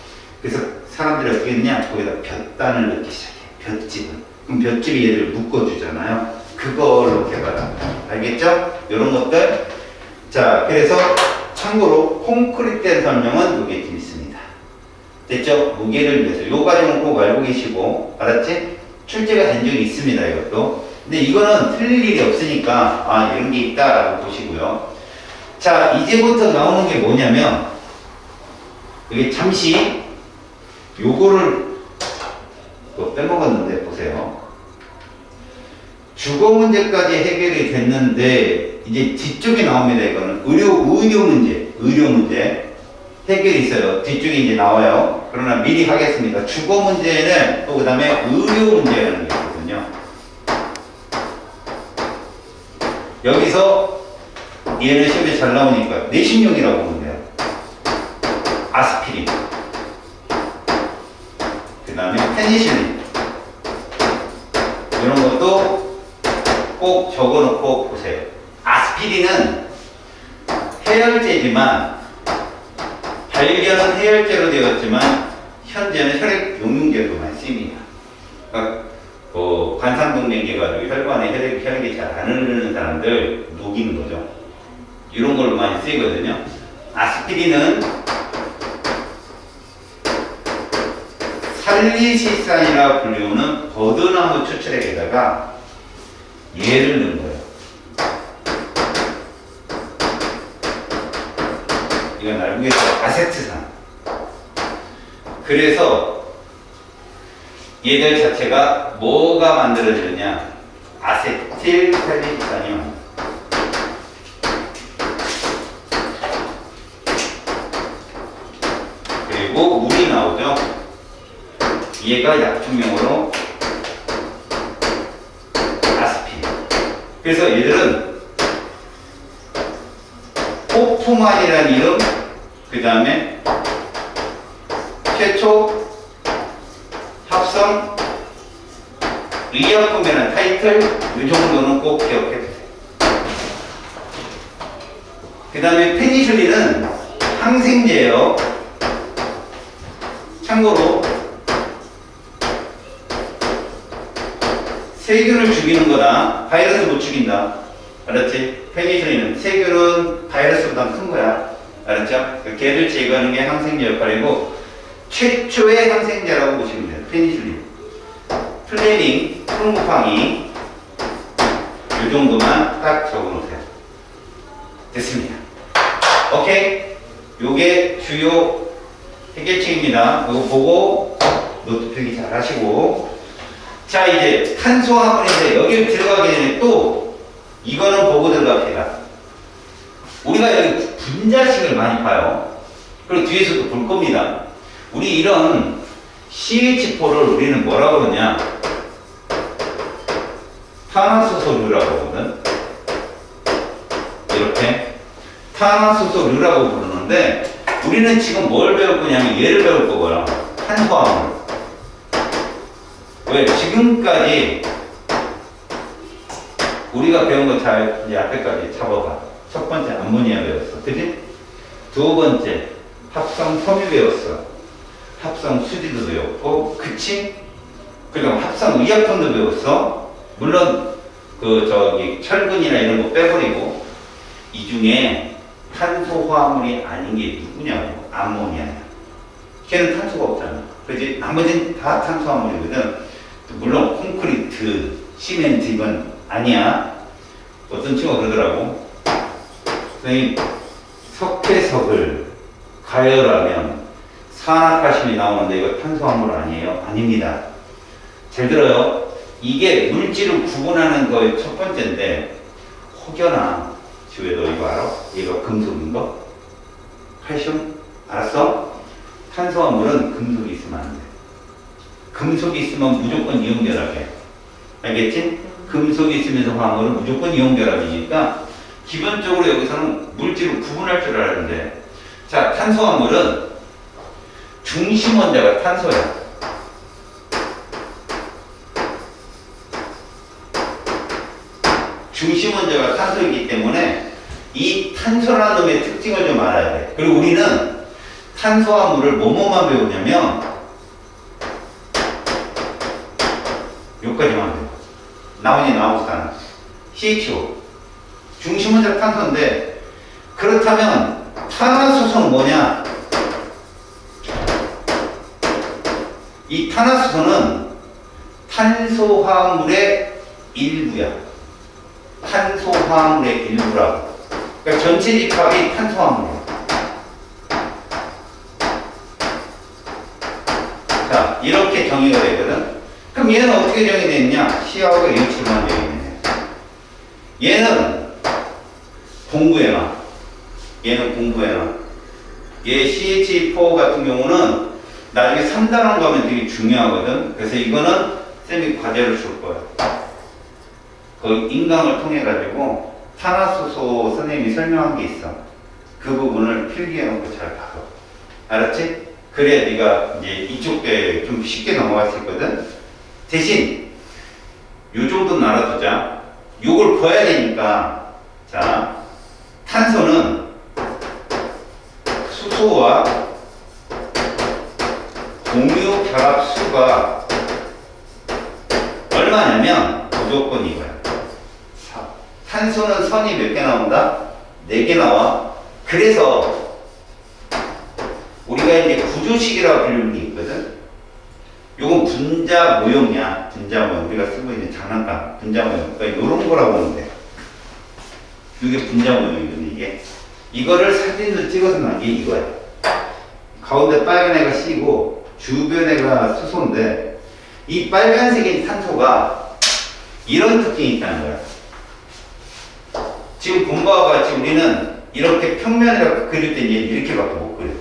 그래서 사람들이 어떻게 했냐? 거기다 볕단을 넣기 시작해요. 볕집은. 그럼 볕집이 얘를 묶어주잖아요. 그걸로 개발합니다. 알겠죠? 이런 것들. 자, 그래서 참고로 콘크리트의 설명은 여기에 좀 있습니다. 됐죠? 무게를 위해서. 요 과정은 꼭 알고 계시고, 알았지? 출제가 된 적이 있습니다, 이것도. 근데 이거는 틀릴 일이 없으니까, 아, 이런 게 있다라고 보시고요. 자, 이제부터 나오는 게 뭐냐면, 여기 잠시, 요거를, 또 빼먹었는데, 보세요. 주거 문제까지 해결이 됐는데, 이제 뒤쪽에 나옵니다, 이거는. 의료 문제. 해결이 있어요. 뒤쪽에 이제 나와요. 그러나 미리 하겠습니다. 주거 문제는 또 그 다음에 의료 문제라는 게 있거든요. 여기서 얘는 시험에 잘 나오니까 내신용이라고 보면 돼요. 아스피린. 그 다음에 페니실린. 이런 것도 꼭 적어놓고 보세요. 아스피린은 해열제지만 발견은 해열제로 되었지만 현재는 혈액 용융제로 많이 쓰입니다. 그러니까 관상동맥 가지고 혈관에 혈액이 잘 안 흐르는 사람들 녹이는 거죠. 이런 걸로 많이 쓰이거든요. 아스피린은 살리시산이라 불리우는 버드나무 추출액에다가 얘를 넣은 거예요. 이건 알고 계시죠? 아세트산. 그래서 얘들 자체가 뭐가 만들어지느냐? 아세틸살리산이 만들어요. 그리고 물이 나오죠? 얘가 약품명으로 아스피린. 그래서 얘들은 호프만이라는 이름, 그 다음에 최초 합성 의약품이라는 타이틀, 이 정도는 꼭 기억해 주세요. 그 다음에 페니실린은 항생제예요. 참고로 세균을 죽이는 거다. 바이러스 못 죽인다. 알았지? 페니실린은 세균은 바이러스보다 큰 거야. 알았죠? 걔를 제거하는 게 항생제 역할이고 최초의 항생제라고 보시면 돼요. 페니실린. 플레밍, 프로모팡이 정도만 딱 적어 놓으세요. 됐습니다. 오케이? 요게 주요 해결책입니다. 이거 보고 노트 필기 잘 하시고. 자, 이제 탄소화물인데 여기 들어가기 전에 또 이거는 보고 들어갑시다. 우리가 여기 분자식을 많이 봐요. 그리고 뒤에서도 볼 겁니다. 우리 이런 CH4를 우리는 뭐라고 그러냐? 탄화수소류라고 하거든. 이렇게 탄화수소류라고 부르는데 우리는 지금 뭘 배울 거냐면 얘를 배울 거고요. 탄소화물. 왜? 지금까지 우리가 배운 거 잘 이제 앞에까지 잡아봐. 첫 번째 암모니아 배웠어. 그지? 두 번째 합성 섬유 배웠어. 합성 수지도 배웠고, 그치? 그리고 합성 의약품도 배웠어. 물론 철분이나 이런 거 빼버리고 이 중에 탄소화물이 아닌 게 누구냐고? 암모니아야. 걔는 탄소가 없잖아. 그지? 나머지는 다 탄소화물이거든. 물론 콘크리트, 시멘트 이건 아니야. 어떤 친구가 그러더라고. 선생님, 석회석을 가열하면 산화가심이 나오는데 이거 탄소화물 아니에요? 아닙니다. 잘 들어요. 이게 물질을 구분하는 거의 첫 번째인데, 혹여나 지우야 너 이거 알아? 얘가 금속인 거? 칼슘? 알았어? 탄소화물은 금속이 있으면 안 돼. 금속이 있으면 무조건 이온결합이야. 알겠지? 금속이 있으면서 화물은 무조건 이온결합이니까 기본적으로 여기서는 물질을 구분할 줄 알았는데, 자, 탄소화물은 중심 원자가 탄소야. 중심 원자가 탄소이기 때문에 이 탄소라는 놈의 특징을 좀 알아야 돼. 그리고 우리는 탄소화물을 뭐뭐만 배우냐면 여기까지만 배워. 나머지 나오지도 않아. CHO. 중심 원자 탄소인데, 그렇다면 탄화수소는 뭐냐? 이 탄화수소는 탄소화물의 일부야. 탄소화물의 일부라고. 그러니까 전체 집합이 탄소화물이야. 자, 이렇게 정의가 되거든. 그럼 얘는 어떻게 정의되어 있냐? C하고 H로만 되어 있네. 얘는 공부해놔. 얘는 공부해놔. 얘 CH4 같은 경우는 나중에 3단원 가면 되게 중요하거든. 그래서 이거는 쌤이 과제를 줄 거야. 그 인강을 통해 가지고 탄화수소 선생님이 설명한 게 있어. 그 부분을 필기해 놓고 잘 봐봐. 알았지? 그래야 네가 이제 이쪽에 좀 쉽게 넘어갈 수 있거든. 대신 요 정도는 알아두자. 요걸 봐야 되니까. 자, 탄소는 수소와 공유 결합수가 얼마냐면 무조건 이거야. 탄소는 선이 몇 개 나온다? 4개 나와. 그래서 우리가 이제 구조식이라고 불리는 게 있거든. 요건 분자 모형이야. 분자 모형. 우리가 쓰고 있는 장난감. 분자 모형. 그러니까 요런 거라고 하면 돼. 이게 분자 모형이거든, 이게. 이거를 사진으로 찍어서 난 게 이거야. 가운데 빨간 애가 C고, 주변 애가 수소인데, 이 빨간색인 탄소가 이런 특징이 있다는 거야. 지금 본 바와 같이 우리는 이렇게 평면을 그릴 때 얘는 이렇게밖에 못 그려.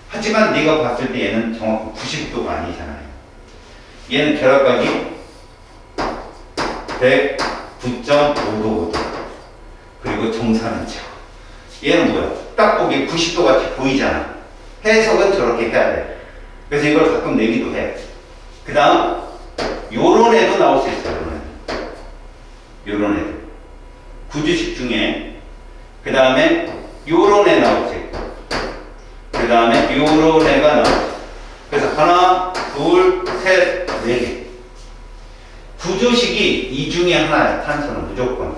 하지만 네가 봤을 때 얘는 정확히 90도가 아니잖아요. 얘는 결합각이 109.5도. 그리고 정사는 저. 얘는 뭐야? 딱 보기에 90도 같이 보이잖아. 해석은 저렇게 해야 돼. 그래서 이걸 가끔 내기도 해. 그 다음, 요런 애도 나올 수 있어요. 요런 애도. 구주식 중에. 그 다음에, 요런 애 나올 수 있고. 그 다음에, 요런 애가 나올 수 있고. 그래서 하나, 둘, 셋, 네 개. 구조식이 이 중에 하나야. 탄소는 무조건.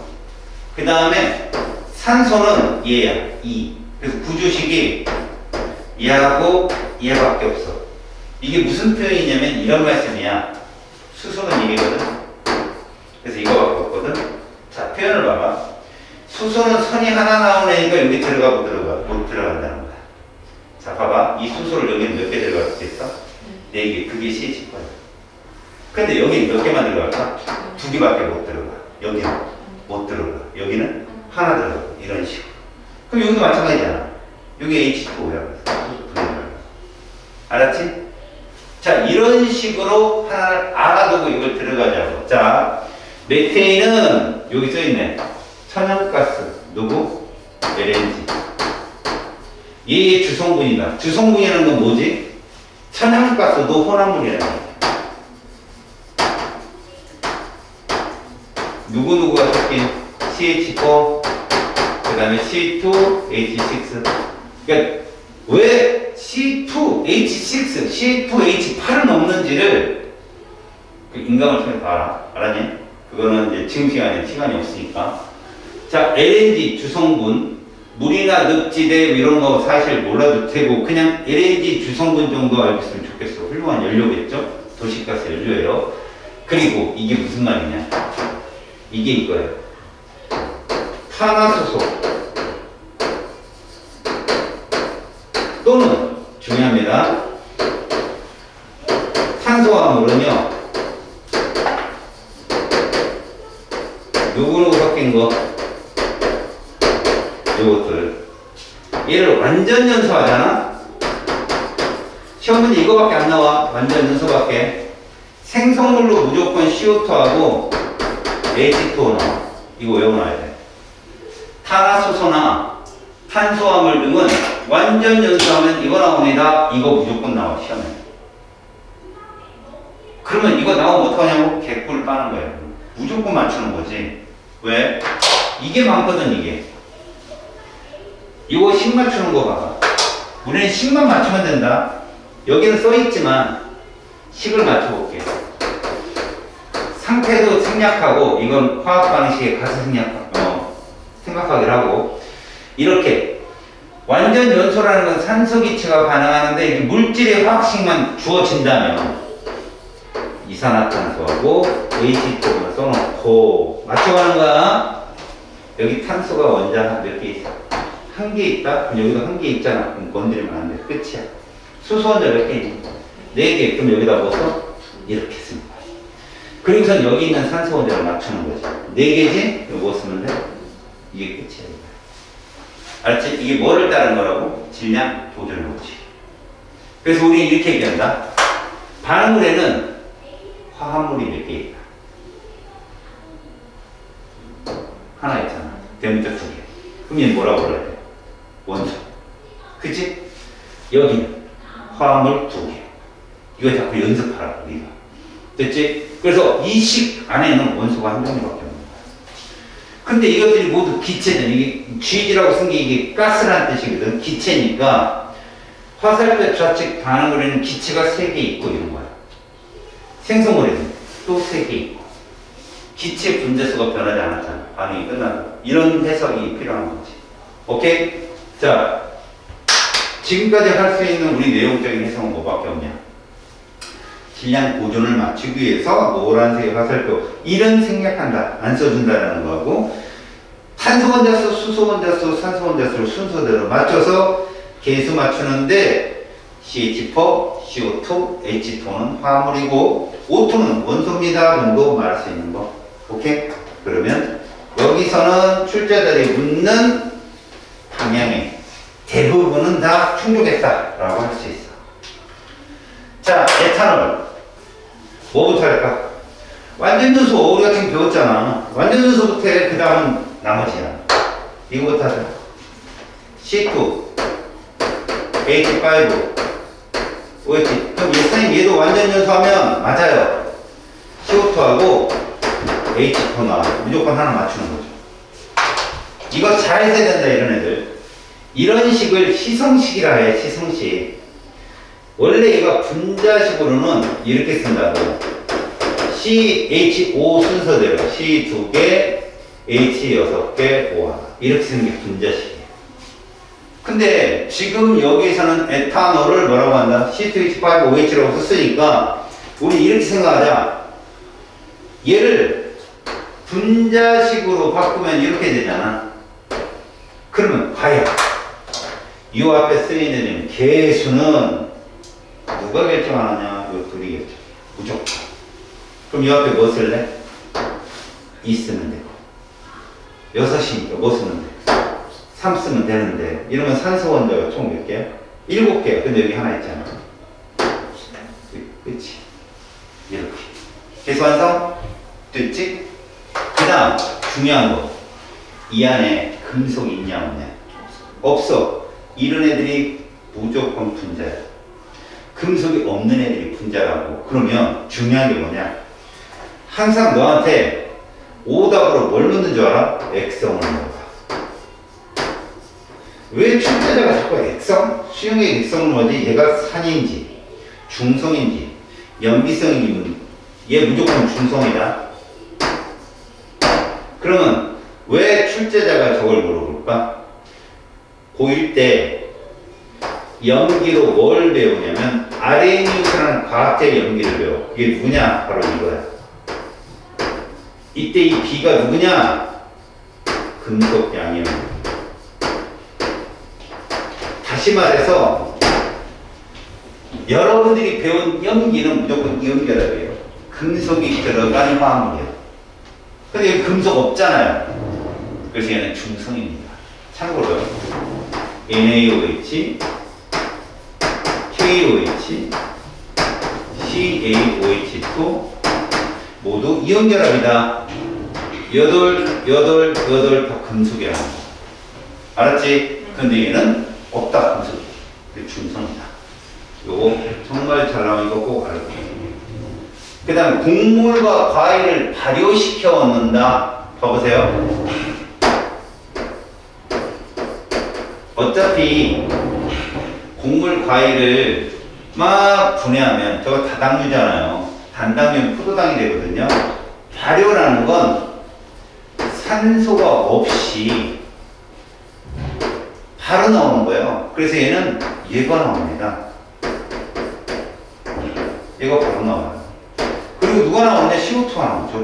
그 다음에 산소는 얘야. 2. 그래서 구조식이 얘하고 얘밖에 없어. 이게 무슨 표현이냐면 이런 말씀이야. 수소는 얘거든. 그래서 이거밖에 없거든. 자, 표현을 봐봐. 수소는 선이 하나 나오니까 여기 들어가 못 들어가? 못 들어간다는 거야. 자, 봐봐. 이 수소를 여기는 몇 개 들어갈 수 있어? 4개. 그게 CH4야. 근데 여기는 몇 개만 들어갈까? 2개밖에 못 들어가. 여기는 못 들어가. 여기는 하나 들어가. 이런 식으로. 그럼 여기도 마찬가지잖아. 여기 H2O야. 알았지? 자, 이런 식으로 하나를 알아두고 이걸 들어가자고. 자, 메테인은 여기 써있네. 천연가스. 누구? LNG. 얘의 주성분이다. 주성분이라는 건 뭐지? 천연가스도 혼합물이라는 거야. 누구누구가 섞인 CH4, 그 다음에 C2H6. 그러니까 왜 C2H6, C2H8은 없는지를 인강을 통해서 알아. 알았니? 그거는 이제 지금 시간이 없으니까. 자, LNG 주성분, 물이나 늪지대 이런 거 사실 몰라도 되고 그냥 LNG 주성분 정도 알고 있으면 좋겠어. 훌륭한 연료겠죠? 도시가스 연료예요. 그리고 이게 무슨 말이냐? 이게 이거예요. 탄화수소 또는 중요합니다. 탄소화물은요. 누구누구 섞인 거 요것들 얘를 완전 연소하잖아. 시험 문제 이거밖에 안 나와. 완전 연소밖에. 생성물로 무조건 CO2하고 H2O 나와. 이거 외워놔야 돼. 탄화수소나 탄소화물 등은 완전 연소하면 이거 나옵니다. 이거 무조건 나와 시험에. 그러면 이거 나오면 어떡하냐고? 개꿀 빠는 거예요. 무조건 맞추는 거지. 왜? 이게 많거든 이게. 이거 식 맞추는 거 봐봐. 우리는 식만 맞추면 된다. 여기는 써있지만 식을 맞춰볼게. 상태도 생략하고 이건 화학 방식의 가스 생각하기를 하고 이렇게 완전 연소라는 건 산소 기체가 가능하는데 이게 물질의 화학식만 주어진다면 이산화탄소하고 H2를 써놓고 맞춰가는 거야. 여기 탄소가 원자 몇 개 있어? 한 개 있다? 그럼 여기도 한 개 있잖아. 그럼 건드리면 안 돼. 끝이야. 수소 원자 몇 개 있니? 4개. 그럼 여기다 뭐 써? 이렇게 쓰는 거야. 그리고선 여기 있는 산소 원자를 맞추는 거지. 4개지? 그럼 뭐 쓰면 돼? 이게 끝이야. 알았지? 이게 뭐를 따른 거라고? 질량 조절 법칙. 그래서 우리는 이렇게 얘기한다. 반응물에는 화합물이 몇 개 있다. 하나 있잖아. 대문자 2개. 그럼 얘는 뭐라고 불러야 돼? 원소. 그치? 여기는 화합물 2개. 이거 자꾸 연습하라고, 네가. 됐지? 그래서 이 식 안에는 원소가 한 종류밖에 없는 거야. 근데 이것들이 모두 기체든, 이게 GG라고 쓴 게 이게 가스라는 뜻이거든. 기체니까 화살표 좌측 반응물에는 기체가 3개 있고 이런 거야. 생성물에는 또 3개 있고. 기체 분자수가 변하지 않았잖아. 반응이 끝나고. 이런 해석이 필요한 거지. 오케이? 자, 지금까지 할 수 있는 우리 내용적인 해석은 뭐밖에 없냐? 질량 보존을 맞추기 위해서 노란색 화살표 이런 생략한다. 안 써준다라는 거하고 탄소 원자수, 수소 원자수, 산소 원자수를 순서대로 맞춰서 개수 맞추는데 CH4, CO2, H2는 화합물이고 O2는 원소입니다 정도 말할 수 있는 거. 오케이? 그러면 여기서는 출제자들이 묻는 방향의 대부분은 다 충족했다라고 할 수 있어. 자, 에탄올. 뭐부터 할까? 완전 연소 우리가 지금 배웠잖아. 완전 연소부터 해. 그 다음은 나머지야. 이거부터 하자. C2, H5, OH. 그럼 예수님 얘도 완전 연소하면 맞아요. CO2하고 H2 나와. 무조건 하나 맞추는 거죠. 이거 잘 해야 된다 이런 애들. 이런 식을 시성식이라 해. 시성식. 원래 이거 분자식으로는 이렇게 쓴다고. CH5 순서대로 C 2개, H 6개, O 하나. 이렇게 쓰는 게 분자식이에요. 근데 지금 여기서는 에탄올을 뭐라고 한다? C2H5OH라고 썼으니까 우리 이렇게 생각하자. 얘를 분자식으로 바꾸면 이렇게 되잖아. 그러면 과연 이 앞에 쓰여있는 개수는 누가 결정하느냐? 요 둘이 결정. 무조건. 그럼 이 앞에 뭐 쓸래? 2 쓰면 되고 6이니까 뭐 쓰면 돼? 3 쓰면 되는데 이러면 산소 원자가 총 몇 개야? 7개야. 근데 여기 하나 있잖아. 그치? 이렇게. 개수 완성? 됐지? 그 다음 중요한 거. 이 안에 금속이 있냐 없냐? 없어. 이런 애들이 무조건 분자야. 금속이 없는 애들이 분자라고. 그러면 중요한 게 뭐냐? 항상 너한테 오답으로 뭘 넣는 줄 알아? 액성을 넣어. 왜 출제자가 자꾸 액성? 수용의 액성은 뭐지? 얘가 산인지, 중성인지, 염기성인지, 얘 무조건 중성이다. 그러면 왜 출제자가 저걸 물어볼까? 고1 때 염기로 뭘 배우냐면 아레니우스라는 과학적 염기를 배워. 이게 누구냐? 바로 이거야. 이때 이 B가 누구냐? 금속 양이염. 다시 말해서 여러분들이 배운 염기는 무조건 염기라고 해요. 금속이 들어간 화합물이에요. 근데 여기 금속 없잖아요. 그래서 얘는 중성입니다. 참고로 NaOH, KOH, CaOH2 모두 이온결합이다. 8 다 금속이라는 거. 알았지? 근데 얘는 없다. 금속이. 중성이다. 요거 정말 잘 나온 거 꼭 알고. 그 다음에 곡물과 과일을 발효시켜 얻는다. 봐보세요. 어차피 곡물 과일을 막 분해하면 저거 다당류잖아요. 단당류는 포도당이 되거든요. 발효라는 건 산소가 없이 바로 나오는 거예요. 그래서 얘는 얘가 나옵니다. 얘가 바로 나와요. 그리고 누가 나오냐? CO2가 나오죠.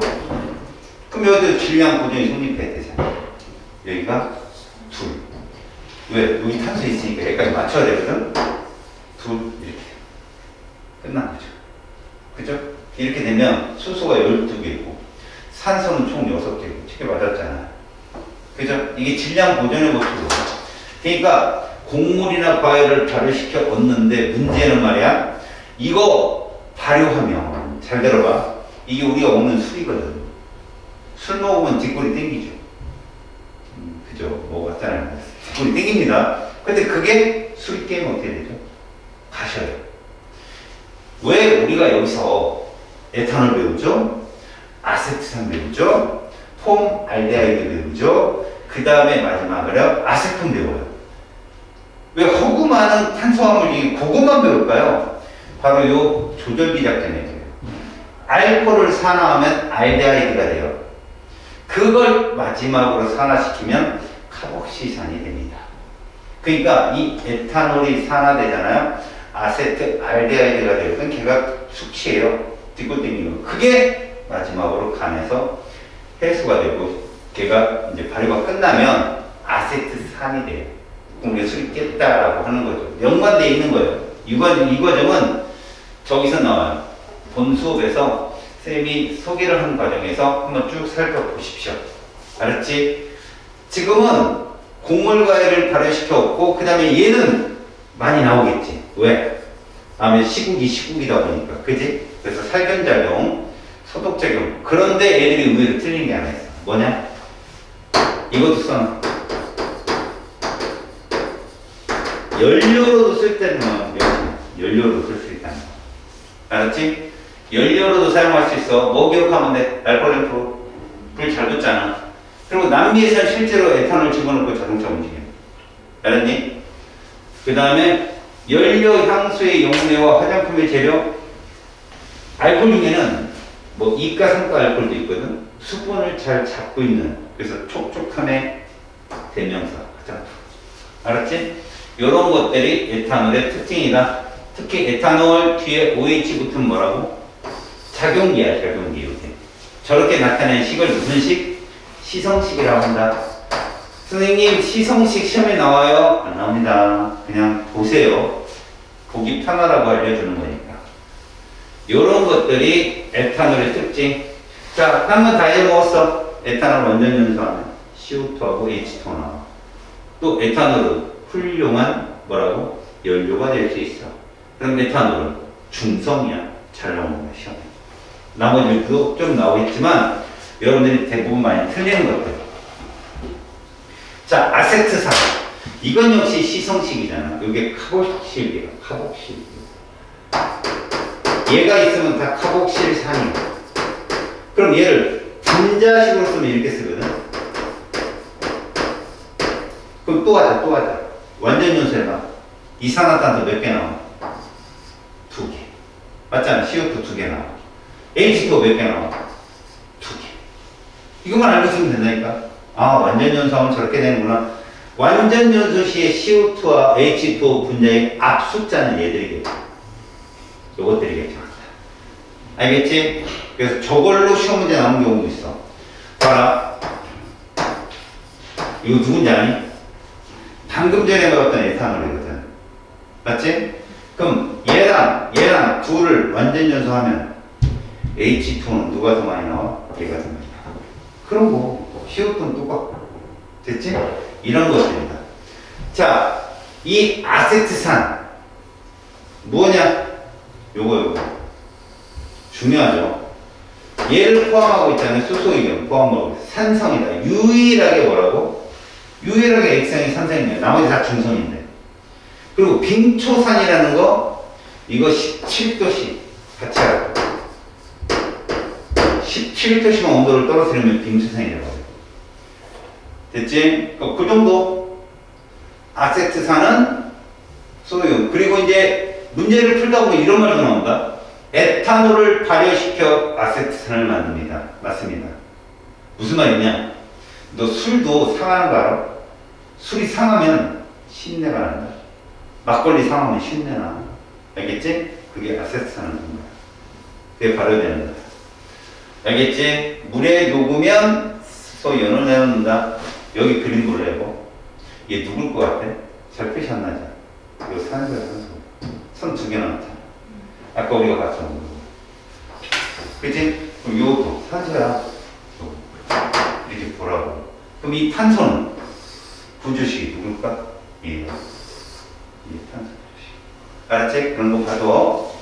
그럼 여기도 질량 보존이 성립해야 되잖아요. 여기가 둘. 왜? 여기 탄소 있으니까 여기까지 맞춰야 되거든? 둘, 이렇게. 끝난 거죠. 그죠? 이렇게 되면 수소가 12개고, 산소는 총 6개고, 책에 맞았잖아요. 그죠? 이게 질량 보존의 법칙이고. 그러니까, 곡물이나 과일을 발효시켜 얻는데, 문제는 말이야, 이거 발효하면, 잘 들어봐. 이게 우리가 먹는 술이거든. 술 먹으면 뒷골이 땡기죠. 그죠? 먹었잖아요. 뒷골이 땡깁니다. 근데 그게 술이 깨면 어떻게 되죠? 가셔요. 왜 우리가 여기서 에탄올 배우죠? 아세트산 배우죠? 폼 알데하이드 배우죠? 그 다음에 마지막으로 아세톤 배워요. 왜 허구 많은 탄수화물 중에 그것만 배울까요? 바로 요 조절기 작전이에요. 알코올을 산화하면 알데하이드가 돼요. 그걸 마지막으로 산화시키면 카복시산이 됩니다. 그러니까 이 에탄올이 산화되잖아요. 아세트 알데하이드가 되거든. 걔가 숙취예요. 뒷골 땡기는 거. 그게 마지막으로 간에서 해소가 되고 걔가 이제 발효가 끝나면 아세트산이 돼요. 그럼 우리가 술이 깼다라고 하는 거죠. 연관되어 있는 거예요. 이 과정은 저기서 나와요. 본 수업에서 쌤이 소개를 한 과정에서 한번 쭉 살펴보십시오. 알았지? 지금은 곡물 과일을 발효시켜 얻고 그 다음에 얘는 많이 나오겠지. 왜? 아무래도 시국이다 보니까. 그지? 그래서 살균작용, 소독작용. 그런데 애들이 의외로 틀린 게 하나 있어. 뭐냐? 이것도 써놔. 연료로도 쓸 때는 연료로도 쓸 수 있다는 거. 알았지? 연료로도 사용할 수 있어. 뭐 기억하면 돼? 알코올램프. 불 잘 붙잖아. 그리고 남미에서 실제로 에탄올 집어넣고 자동차 움직여. 알았니? 그 다음에 연료, 향수의 용매와 화장품의 재료. 알코올 중에는 뭐 이가, 성가 알코올도 있거든. 수분을 잘 잡고 있는. 그래서 촉촉함의 대명사. 화장품. 알았지? 이런 것들이 에탄올의 특징이다. 특히 에탄올 뒤에 OH 붙으면 뭐라고? 작용기야, 작용기. 이렇게. 저렇게 나타낸 식을 무슨 식? 시성식이라고 한다. 선생님 시성식 시험에 나와요? 안 나옵니다. 그냥 보세요. 보기 편하라고 알려주는 거니까. 요런 것들이 에탄올의 특징. 자, 한 번 다 해먹었어. 에탄올 원전 연소하면 CO2하고 H2 나와. 또 에탄올은 훌륭한 뭐라고? 연료가 될 수 있어. 그럼 에탄올은 중성이야. 잘 나오는 거야, 시험에. 나머지도 좀 나오겠지만 여러분들이 대부분 많이 틀리는 것들. 자, 아세트산. 이건 역시 시성식이잖아. 이게 카복실이야. 카복실. 얘가 있으면 다 카복실산이야. 그럼 얘를 분자식으로 쓰면 이렇게 쓰거든. 그럼 또 하자. 완전 연소해봐. 이산화탄소 몇 개 나와? 2개. 맞잖아. CO2 2개 나와. H2O 몇 개 나와? 2개. 이것만 알고 있으면 된다니까. 아, 완전 연소하면 저렇게 되는구나. 완전 연소 시에 CO2와 H2O 분자의 앞 숫자는 얘들이겠죠. 요것들이겠죠. 알겠지? 그래서 저걸로 시험 문제 나오는 경우도 있어. 봐라. 이거 누군지 아니? 방금 전에 배웠던 에탄올이거든. 맞지? 그럼 얘랑 둘을 완전 연소하면 H2는 누가 더 많이 나와? 얘가 더 많이 나와. 그럼 뭐 CO2는 똑같고. 됐지? 이런 것들입니다. 자, 이 아세트산 뭐냐? 요거 중요하죠. 얘를 포함하고 있잖아요. 수소이온 포함하고 산성이다. 유일하게 뭐라고? 유일하게 액상이 산성이네요. 나머지 다 중성인데. 그리고 빙초산이라는 거 이거 17도씨 같이 하고 17도씨만 온도를 떨어뜨리면 빙초산이라고 해요. 됐지? 그 정도. 아세트산은 소이온. 그리고 이제 문제를 풀다 보면 이런 말도 나온다. 에탄올을 발효시켜 아세트산을 만듭니다. 맞습니다. 무슨 말이냐? 너 술도 상하는 거 알아? 술이 상하면 신내가 난다. 막걸리 상하면 신내 나. 알겠지? 그게 아세트산을 넣는 거야. 그게 발효되는 거야. 알겠지? 물에 녹으면 소이온을 내놓는다. 여기 그림 볼래고. 얘 누굴 것 같아? 잘 표시안나죠? 이거 산소야, 산소. 선 2개 나왔잖아. 아까 우리가 봤던 거. 그치? 그럼 요것도 산소야. 이렇게 보라고. 그럼 이 탄소는 부주식이 누굴까? 이 탄소 부주식. 알았지? 그런 거 봐도.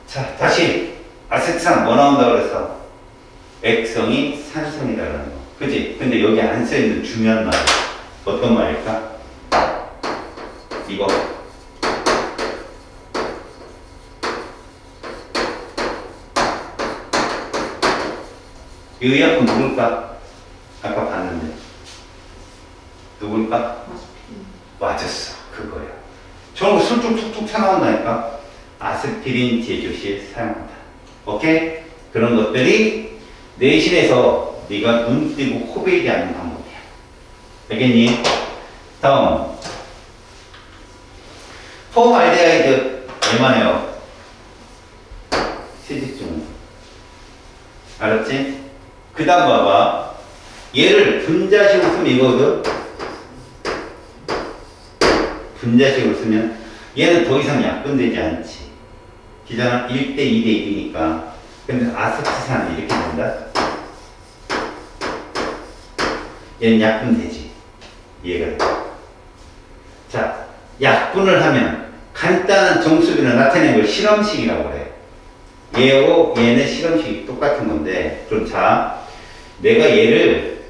자, 다시. 아세트산 뭐 나온다 그랬어? 액성이 산성이라는 거. 그치? 근데 여기 안 써있는 중요한 말. 어떤 말일까? 이거. 이 의약품 누굴까? 아까 봤는데. 누굴까? 맞았어. 그거야. 저런 거 술쭉 툭툭 쳐나온다니까? 아스피린 제조 시에 사용한다. 오케이? 그런 것들이 내신에서 네가 눈 뜨고 코 베이지 않는 방법이야. 알겠니? 다음. 포말데하이드 얼마네요? 세지증. 알았지? 그 다음 봐봐. 얘를 분자식으로 쓰면 이거거든? 분자식으로 쓰면 얘는 더 이상 약분되지 않지. 기잖아. 1대 2대 1이니까. 근데 아세트산은 이렇게 된다? 얘는 약분되지. 얘가. 자, 약분을 하면 간단한 정수비를 나타내는 걸 실험식이라고 해. 얘하고 얘는 실험식이 똑같은 건데, 그럼 자, 내가 얘를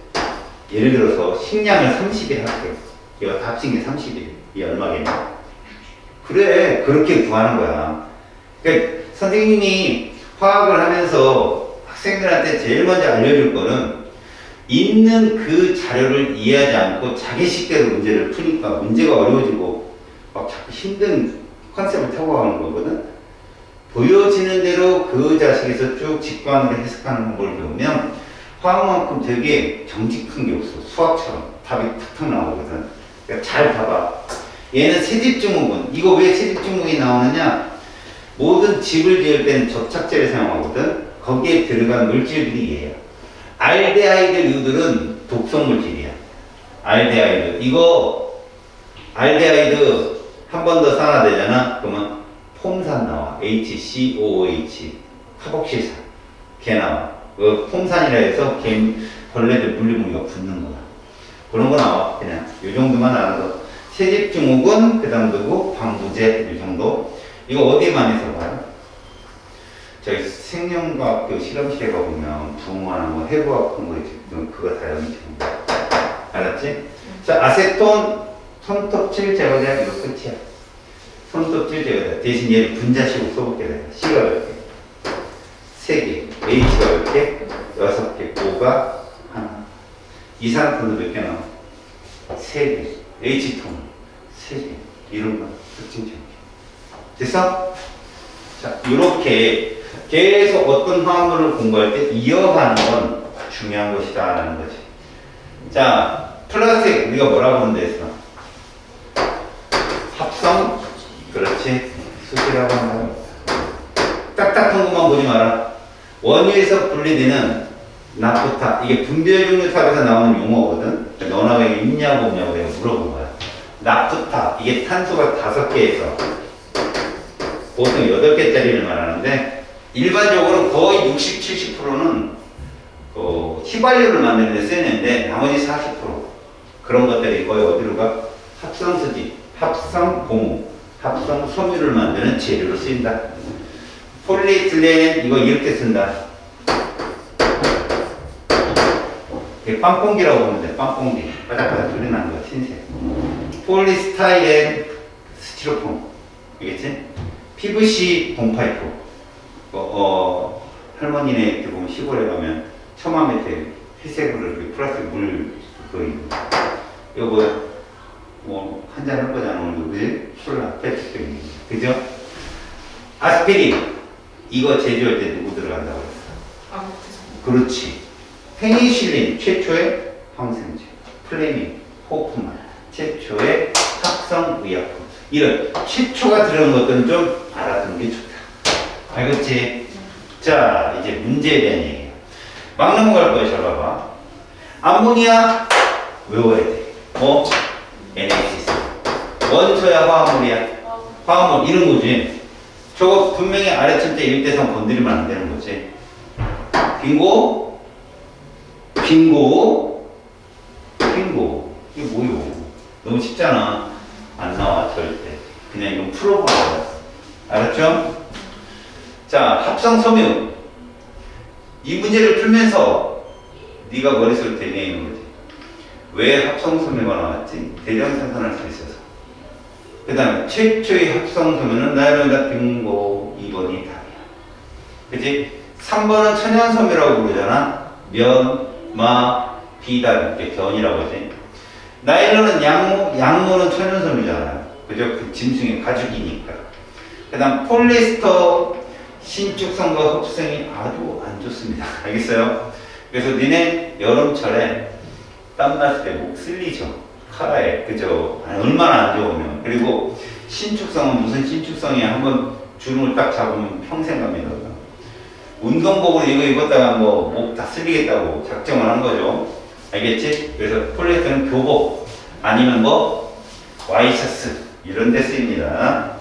예를 들어서 식량을 30일 할게. 얘가 다 합친 게 30일. 이게 얼마겠냐? 그래, 그렇게 구하는 거야. 그러니까 선생님이 화학을 하면서 학생들한테 제일 먼저 알려줄 거는 있는 그 자료를 이해하지 않고 자기 식대로 문제를 푸니까 문제가 어려워지고 막 자꾸 힘든 컨셉을 타고 가는 거거든. 보여지는 대로 그 자식에서 쭉 직관으로 해석하는 방법을 배우면 화학만큼 되게 정직한 게 없어. 수학처럼 답이 탁탁 나오거든. 그러니까 잘 봐봐. 얘는 세집증후군. 이거 왜 세집증후군이 나오느냐? 모든 집을 지을 때는 접착제를 사용하거든. 거기에 들어간 물질들이 얘야. 알데하이드 유들은 독성 물질이야. 알데하이드. 이거 알데하이드 한 번 더 산화되잖아. 그러면 폼산 나와. HCOOH. 카복실산. 걔 나와. 그 폼산이라 해서 벌레들 분리무기가 붙는 거야. 그런 거 나와. 그냥 요 정도만 알아서. 세집 증후군, 그 다음 그리고 방부제 이 정도. 이거 어디만 해서 봐요? 저희 생명과학교 실험실에 가보면 부흥하는 뭐 해부학 그런 거 있지. 그거 다 여기 있는 거야. 알았지? 자, 아세톤 손톱질 제거제 이거 끝이야. 손톱질 제거제. 대신 얘를 분자식으로 써볼게. C가 몇 개? 3개. H가 몇 개? 6개. O가 하나. 이산화탄도 몇 개 나와? 3개. H톤 3개. 이런 거 특징 정리. 됐어? 자, 이렇게 계속 어떤 화합물을 공부할 때 이어가는 건 중요한 것이다 라는 거지. 자, 플라스틱 우리가 뭐라고 하는데 했어? 합성? 그렇지. 수지라고 한다. 딱딱한 것만 보지 마라. 원유에서 분리되는 나프타. 이게 분별종류탑에서 나오는 용어거든. 너나 왜 있냐고 없냐고 내가 물어본 거야. 나프타. 이게 탄소가 5개에서 보통 8개짜리를 말하는데 일반적으로 거의 60, 70%는 휘발유를 만드는 데 쓰이는데 나머지 40% 그런 것들이 거의 어디로 가? 합성수지, 합성고무, 합성섬유를 만드는 재료로 쓰인다. 폴리에틸렌 이거 이렇게 쓴다. 이게 빵뽕기라고 보면 돼. 빵뽕기. 바닥바닥 소리 나는 거야. 흰색. 폴리스타이렌 스티로폼. 알겠지? PVC 봉파이프. 할머니네 이렇게 보면 시골에 가면 처마 밑에 회색으로 이렇게 플라스틱 물 그거 있는 거. 이거 뭐 한잔 할 거잖아 오늘. 그지? 콜라 페트병 있는 거. 그죠? 아스피린 이거 제조할 때 누구 들어간다고 그랬어? 그렇지. 페니실린 최초의 항생제. 플레밍, 호프만 최초의 합성의약품. 이런 최초가 들어간 것들은 좀 알아두는 게 좋다. 알겠지? 자, 이제 문제에 대한 얘기야. 막 넘어갈 거야. 잘 봐봐. 암모니아 외워야 돼. 뭐? NaCl. 원소야 화합물이야? 화합물 이런 거지. 저거 분명히 아래층대 일대선 건드리면 안 되는 거지. 빙고, 빙고, 빙고. 이게 뭐요? 너무 쉽잖아. 안 나와 절대. 그냥 이건 풀어보라. 알았죠? 자, 합성섬유. 이 문제를 풀면서 네가 머릿속에 되뇌이는 거지. 왜 합성섬유가 나왔지? 대량 생산할 수 있어서. 그 다음에 최초의 합성섬유는 나이론이다. 빙고. 2번이 답이야. 그치? 3번은 천연섬유라고 부르잖아. 면, 마, 비단 이렇게 견이라고 하지. 나일론은 양모는 천연섬유잖아요. 그죠? 그 짐승의 가죽이니까. 그 다음 폴리에스터 신축성과 흡성이 아주 안 좋습니다. 알겠어요? 그래서 니네 여름철에 땀났을 때 목 쓸리죠? 카라에. 그죠? 얼마나 안 좋으면. 그리고 신축성은 무슨 신축성이야? 한번 주름을 딱 잡으면 평생 갑니다. 운동복으로 이거 입었다가 뭐 목 다 쓸리겠다고 작정을 한 거죠. 알겠지? 그래서 폴리에스터는 교복 아니면 뭐 와이셔츠 이런 데 쓰입니다.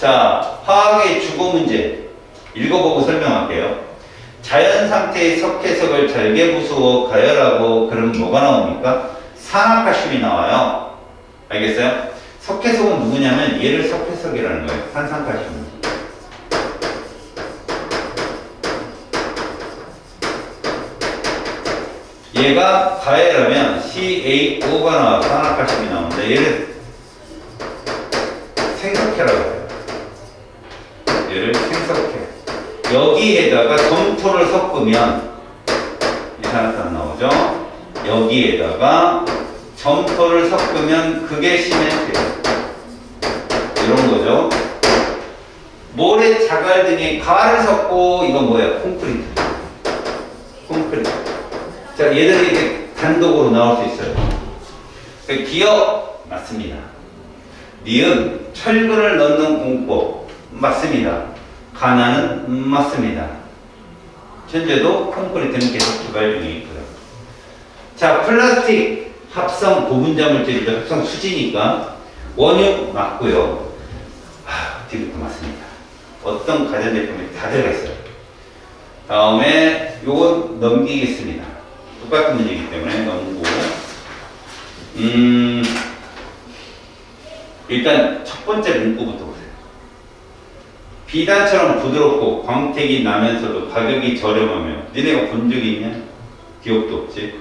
자, 화학의 주거 문제 읽어보고 설명할게요. 자연 상태의 석회석을 잘게 부수어 가열하고 그럼 뭐가 나옵니까? 산화칼슘이 나와요. 알겠어요? 석회석은 누구냐면 얘를 석회석이라는 거예요. 산산칼슘. 얘가 가열하면 CaO가 나와 산화칼슘이 나오는데 얘를 생석회라고 해요. 얘를 생석회. 여기에다가 점토를 섞으면 이산화탄 나오죠. 여기에다가 점토를 섞으면 그게 시멘트예요. 이런 거죠. 모래, 자갈 등의 가를 섞고 이건 뭐예요? 콘크리트. 콘크리트. 자, 얘들이 이렇게 단독으로 나올 수 있어요. 기억 맞습니다. 니은 철근을 넣는 공법 맞습니다. 가나는 맞습니다. 현재도 콘크리트는 계속 개발 중에 있고요. 자, 플라스틱 합성 고분자 물질이죠. 합성 수지니까 원유 맞고요. 뒤부터 맞습니다. 어떤 가전제품이 다 들어가 있어요. 다음에 요건 넘기겠습니다. 똑같은 문제이기 때문에 넘고. 일단 첫 번째 문구부터 보세요. 비단처럼 부드럽고 광택이 나면서도 가격이 저렴하며, 니네가 본 적이 있냐? 기억도 없지?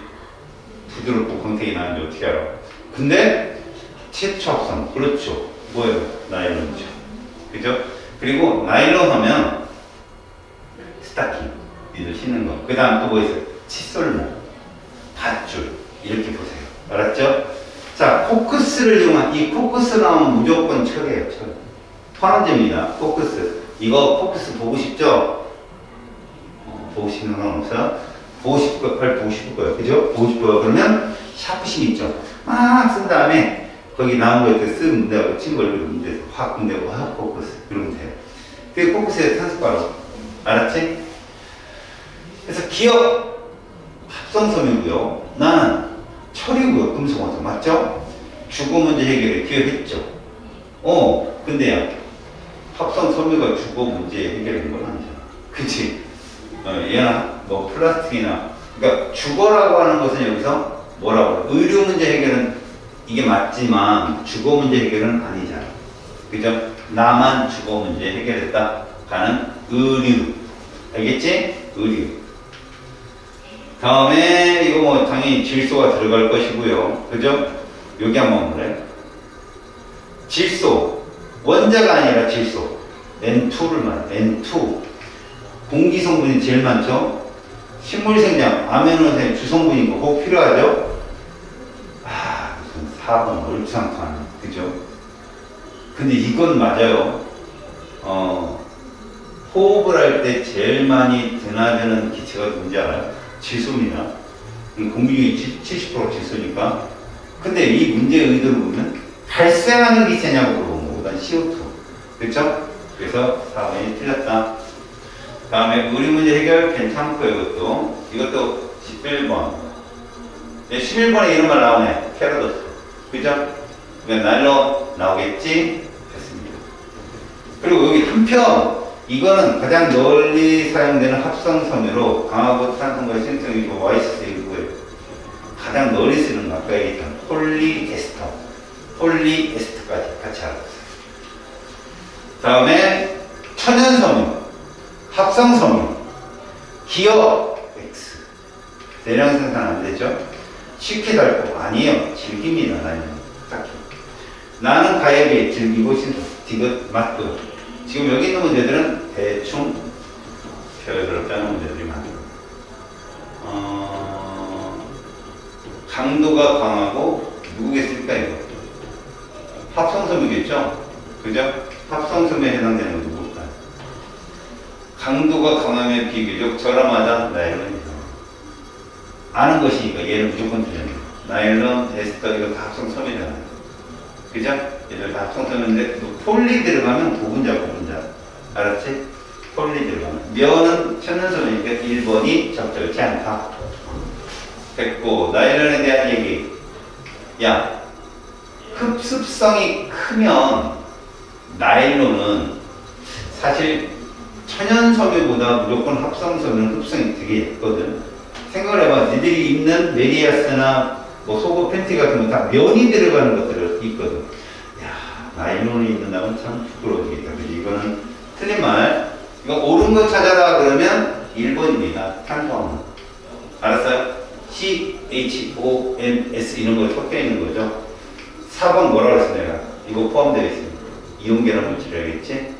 부드럽고 광택이 나는데 어떻게 알아? 근데 최초 합성, 그렇죠. 뭐예요? 나일론이죠. 그죠? 그리고 나일론 하면 스타킹, 니들 신는 거. 그 다음 또 뭐 있어요? 칫솔모, 밧줄, 이렇게 보세요. 알았죠? 자, 코크스를 이용한, 이 코크스 나오면 무조건 철이에요, 철. 환원제입니다. 코크스. 이거 코크스 보고 싶죠? 보고 싶는 건 없어요? 보고 싶을 거예요. 빨리 보고 싶을 거예요. 그죠? 보고 싶어요. 그러면 샤프심 있죠? 막 쓴 다음에 거기 나온 거 이렇게 쓴 문제하고 친구 얼굴 문제 확 문제고 확 코크스. 이러면 돼요. 그게 코크스의 탄소가루. 알았지? 그래서 기업 합성섬유고요. 나는 철이고요. 금속원소. 맞죠? 주거 문제 해결에 기여했죠. 근데요. 합성 섬유가 주거 문제 해결인 건 아니잖아. 그치? 얘나 뭐 플라스틱이나, 그러니까 주거라고 하는 것은 여기서 뭐라고 그래? 의료 문제 해결은 이게 맞지만 주거 문제 해결은 아니잖아. 그죠? 나만 주거 문제 해결했다 가는 의류. 알겠지? 의류. 다음에 이거 뭐 당연히 질소가 들어갈 것이고요. 그죠? 여기 한번 볼래? 질소. 원자가 아니라 질소. N2를 말해. N2. 공기 성분이 제일 많죠? 식물 생장, 아미노산 주성분인 거 꼭 필요하죠? 무슨 4번 얼추상투하네. 그죠? 근데 이건 맞아요. 호흡을 할 때 제일 많이 드나드는 기체가 뭔지 알아요? 질소입니다. 공기 중에 70% 질소니까. 근데 이 문제의 의도를 보면 발생하는 기체냐고 물어본 거보단 CO2. 그렇죠? 그래서 4번이 틀렸다. 다음에 의료 문제 해결 괜찮고요. 이것도 11번. 11번에 이런 말 나오네. 캐러도스. 그죠? 그러니까 나일론 나오겠지? 됐습니다. 그리고 여기 한편, 이거는 가장 널리 사용되는 합성섬유로 강하고 탄성과 생성이 와이스이고요. 가장 널리 쓰는 거 아까 얘기했던 폴리에스터. 폴리에스터까지 같이 알아보세요. 다음에 천연섬유. 합성섬유, 기업 X. 대량 생산 안 되죠? 쉽게 닳고, 아니에요. 즐깁니다, 나는. 딱히. 나는 가열이 즐기고 신속, 디귿, 맞고. 지금 여기 있는 문제들은 대충 별의별 짜는 문제들이 많아요. 강도가 강하고, 누구겠습니까, 이거? 합성섬유겠죠? 그죠? 합성섬유에 해당되는 건 누구? 강도가 강하면 비교적 저렴하다. 나일론이죠. 아는 것이니까 얘는 무조건 틀렸네. 나일론, 에스터 이거 다 합성섬유잖아요. 그죠? 얘들 다 합성섬유인데 폴리 들어가면 고분자. 알았지? 폴리 들어가면. 면은 천연섬유니까 1번이 적절치 않다. 됐고, 나일론에 대한 얘기. 야, 흡습성이 크면 나일론은 사실 천연섬유보다 무조건 합성섬유는 흡성이 되게 얇거든. 생각을 해봐. 니들이 입는 메리아스나 뭐 속옷 팬티 같은 거 다 면이 들어가는 것들이 있거든. 야, 나일론이 입는다면 참 부끄러워지겠다. 그지? 이거는 틀린 말. 이거 옳은 거 찾아라 그러면 1번입니다. 탄수화물. 알았어요? CHONS 이런 거 섞여 있는 거죠. 4번 뭐라고 했어 내가? 이거 포함되어 있습니다. 이온계란 물질이라겠지?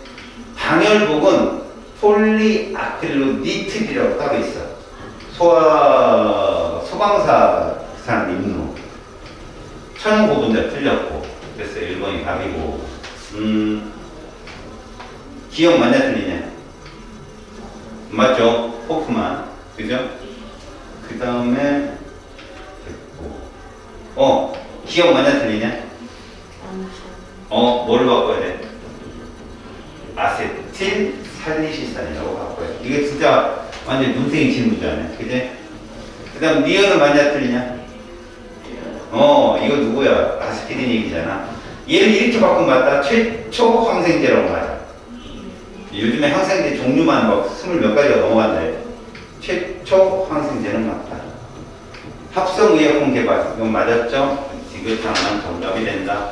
방열복은 폴리아크릴로니트리라고 따로 있어. 소방사 사람 입는 거. 천연 고분자 틀렸고. 그래서 1번이 답이고. 기억 맞냐 틀리냐? 맞죠? 호프만. 그죠? 그 다음에 됐고. 기억 맞냐 틀리냐? 뭐를 바꿔야 돼? 아세틸 살리시산이라고 바꿔요. 이게 진짜 완전 눈탱이 치는 문제네. 그지? 그 다음, 니은은 맞냐, 틀리냐? 이거 누구야? 아스피린 얘기잖아. 얘를 이렇게 바꾸면 맞다. 최초 항생제라고 맞아. 요즘에 항생제 종류만 막 20몇 가지가 넘어간대. 최초 항생제는 맞다. 합성의약품 개발. 이건 맞았죠? 지긋하면 정답이 된다.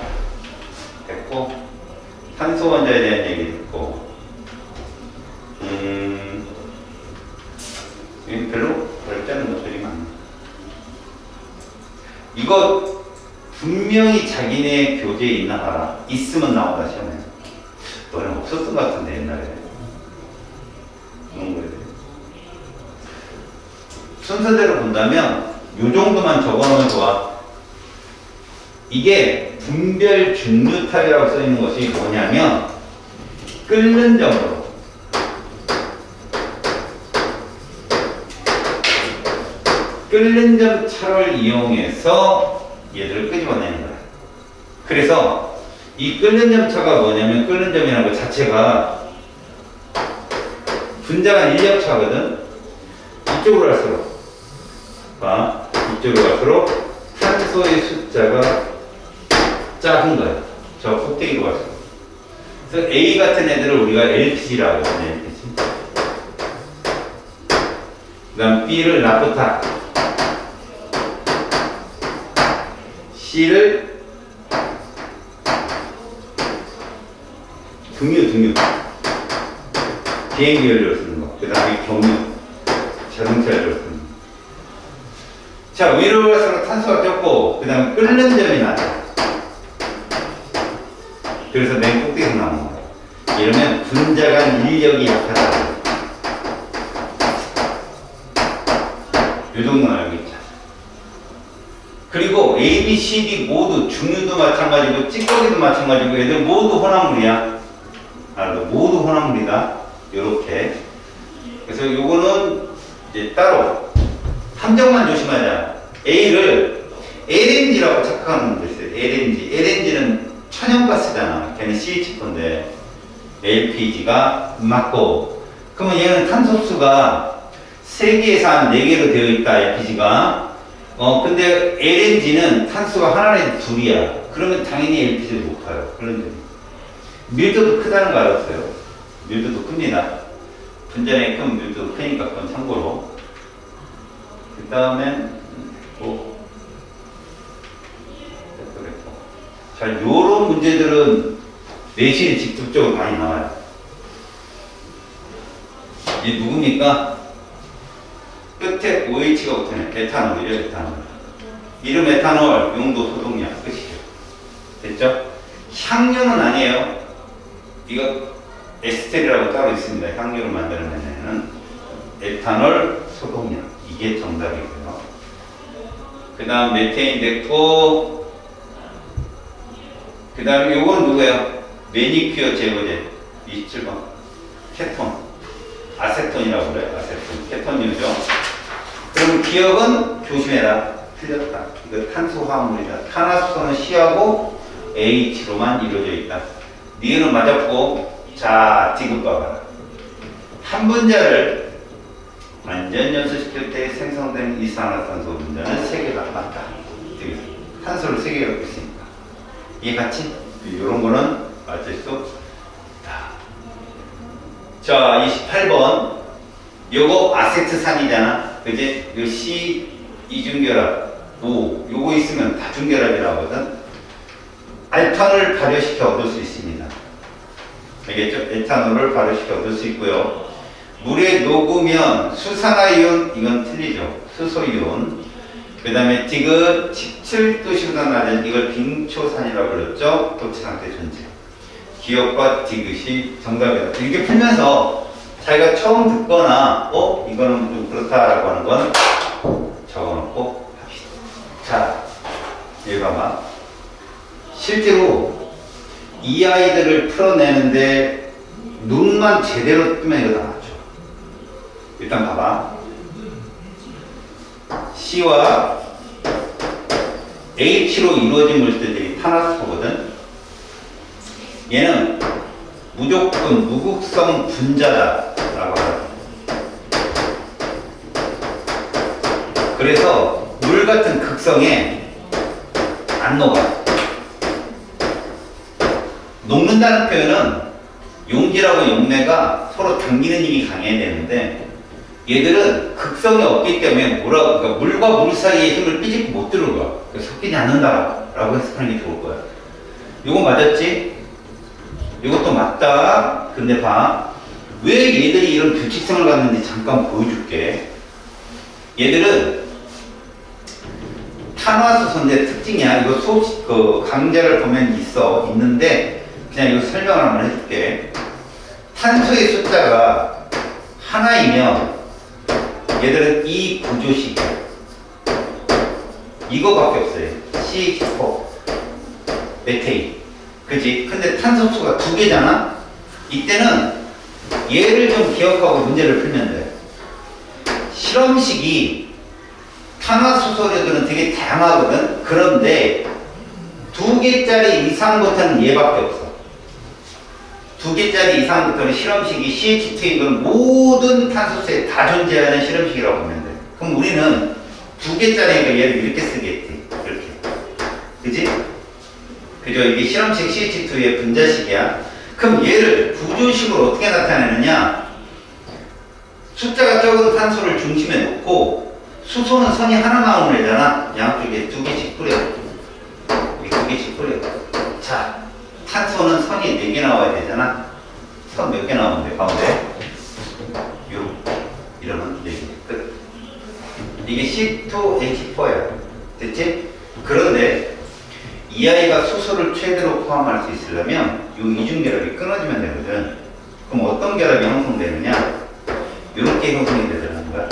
됐고. 탄소 원자에 대한 얘기 듣고. 별로 어렵지 않은 것들이 많네. 이거 분명히 자기네 교재에 있나 봐라. 있으면 나온다 시험에. 너는 없었던 것 같은데 옛날에. 그런 거에 순서대로 본다면 요 정도만 적어놓으면 좋아. 이게 분별 중류탑이라고 써있는 것이 뭐냐면 끓는 점으로 끓는 점 차를 이용해서 얘들을 끄집어내는 거야. 그래서 이 끓는 점 차가 뭐냐면 끓는 점이라는 것 자체가 분자가 인력차거든. 이쪽으로 갈수록 이쪽으로 갈수록 탄소의 숫자가 작은 거야. 저 꼭대기로 갈수록. 그래서 A 같은 애들을 우리가 LPG라고 하거든요. LPG. 그 다음 B를 나프타, C를 등유. 비행기 연료를 쓰는 거. 그 다음에 경유, 자동차 연료를 쓰는 거. 자, 위로 갈수록 탄소가 적고, 그 다음에 끓는 점이 낮아. 그래서 맨 꼭대기에서 나오는 거야. 이러면 분자 간 인력이 약하다. 이 정도는 알고 있자. 그리고 A, B, C, D 모두 중유도 마찬가지고 찌꺼기도 마찬가지고 얘들 모두 혼합물이야. 모두 혼합물이다. 요렇게. 그래서 요거는 이제 따로 함정만 조심하자. A를 LNG라고 착각하는 분 있어요. LNG는 천연가스잖아. 걔는 CH4인데 LPG가 맞고. 그러면 얘는 탄소수가 3개에서 한 4개로 되어 있다. LPG가. 근데 LNG는 탄소가 하나에 둘이야. 그러면 당연히 LPG도 높아요. 그런 점이. 밀도도 크다는 거 알았어요. 밀도도 큽니다. 분자량이 큰 밀도도 크니까 그건 참고로. 그 다음엔 자, 요런 문제들은 내신에 직접적으로 많이 나와요. 이게 누굽니까? 끝에 OH가 붙어있네. 에탄올이죠, 에탄올. 이름 에탄올, 용도 소독약. 끝이죠. 됐죠? 향료는 아니에요. 이거 에스테르라고 따로 있습니다. 향료를 만들어내는 에탄올 소독약. 이게 정답이고요. 그 다음 메테인 됐고, 그 다음에 요건 누구예요? 매니큐어 제거제 27번 케톤, 아세톤이라고 그래요. 아세톤, 케톤이죠. 그럼 기억은 조심해라. 틀렸다. 이거 탄소화합물이다. 탄화수소는 C하고 H로만 이루어져 있다. 니은은 맞았고, 자, 디귿 봐봐라. 한 분자를 완전 연소시킬 때 생성된 이산화탄소 분자는 3개가 맞다. 탄소를 3개 갖고 있으니까. 이해갔지? 이런 거는 맞을 수 있다. 자, 28번. 요거 아세트산이잖아. 그지? 요 C 이중결합, O. 요거 있으면 다중결합이라고 하거든. 알탄을 발효시켜 얻을 수 있습니다. 알겠죠? 에탄올을 발효시켜 얻을 수 있고요. 물에 녹으면 수산화이온, 이건 틀리죠. 수소이온. 그 다음에 디귿 17도씨보다 낮은 이걸 빙초산이라고 불렀죠. 도체 상태 존재. 기억과 디귿이 정답이다. 이렇게 풀면서 자기가 처음 듣거나 이거는 좀 그렇다라고 하는 건 적어놓고 합시다. 자, 여기 봐봐. 실제로 이 아이들을 풀어내는데 눈만 제대로 뜨면 이거 다 맞죠. 일단 봐봐. C와 H로 이루어진 물질들이 탄화수소거든. 얘는 무조건 무극성 분자다라고 하거든. 그래서 물 같은 극성에 안 녹아. 녹는다는 표현은 용기라고 용매가 서로 당기는 힘이 강해야 되는데 얘들은 극성이 없기 때문에 그러니까 물과 물 사이에 힘을 삐집고 못 들어가. 그래서 섞이지 않는다라고 해석하는 게 좋을 거야. 이거 맞았지? 이것도 맞다. 근데 봐. 왜 얘들이 이런 규칙성을 갖는지 잠깐 보여줄게. 얘들은 탄화수소인데 특징이야. 이거 수업 강좌를 보면 있는데 그냥 이거 설명을 한번 해줄게. 탄소의 숫자가 하나이면 얘들은 이 구조식이야. 이거밖에 없어요. CH4 메테인. 그치? 근데 탄소수가 2개잖아? 이때는 얘를 좀 기억하고 문제를 풀면 돼. 실험식이 탄화수소들은 되게 다양하거든? 그런데 2개짜리 이상부터는 얘밖에 없어. 2개짜리 이상부터는 실험식이 CH2인 건 모든 탄소수에 다 존재하는 실험식이라고 보면 돼. 그럼 우리는 2개짜리니까 얘를 이렇게 쓰겠지. 이렇게. 그지? 그죠? 이게 실험식 CH2의 분자식이야. 그럼 얘를 구조식으로 어떻게 나타내느냐? 숫자가 적은 탄소를 중심에 놓고 수소는 선이 하나 나오면 되잖아. 양쪽에 2개씩 뿌려. 여기 2개씩 뿌려. 자, 탄소는 선이 4개 나와야 되잖아. 선 몇 개 나오면 돼? 가운데 6 이러면 4개 끝. 이게 C2H4야. 됐지? 그런데 이 아이가 수소를 최대로 포함할 수 있으려면 이 이중결합이 끊어지면 되거든. 그럼 어떤 결합이 형성되느냐? 이렇게 형성이 되더라는 거야.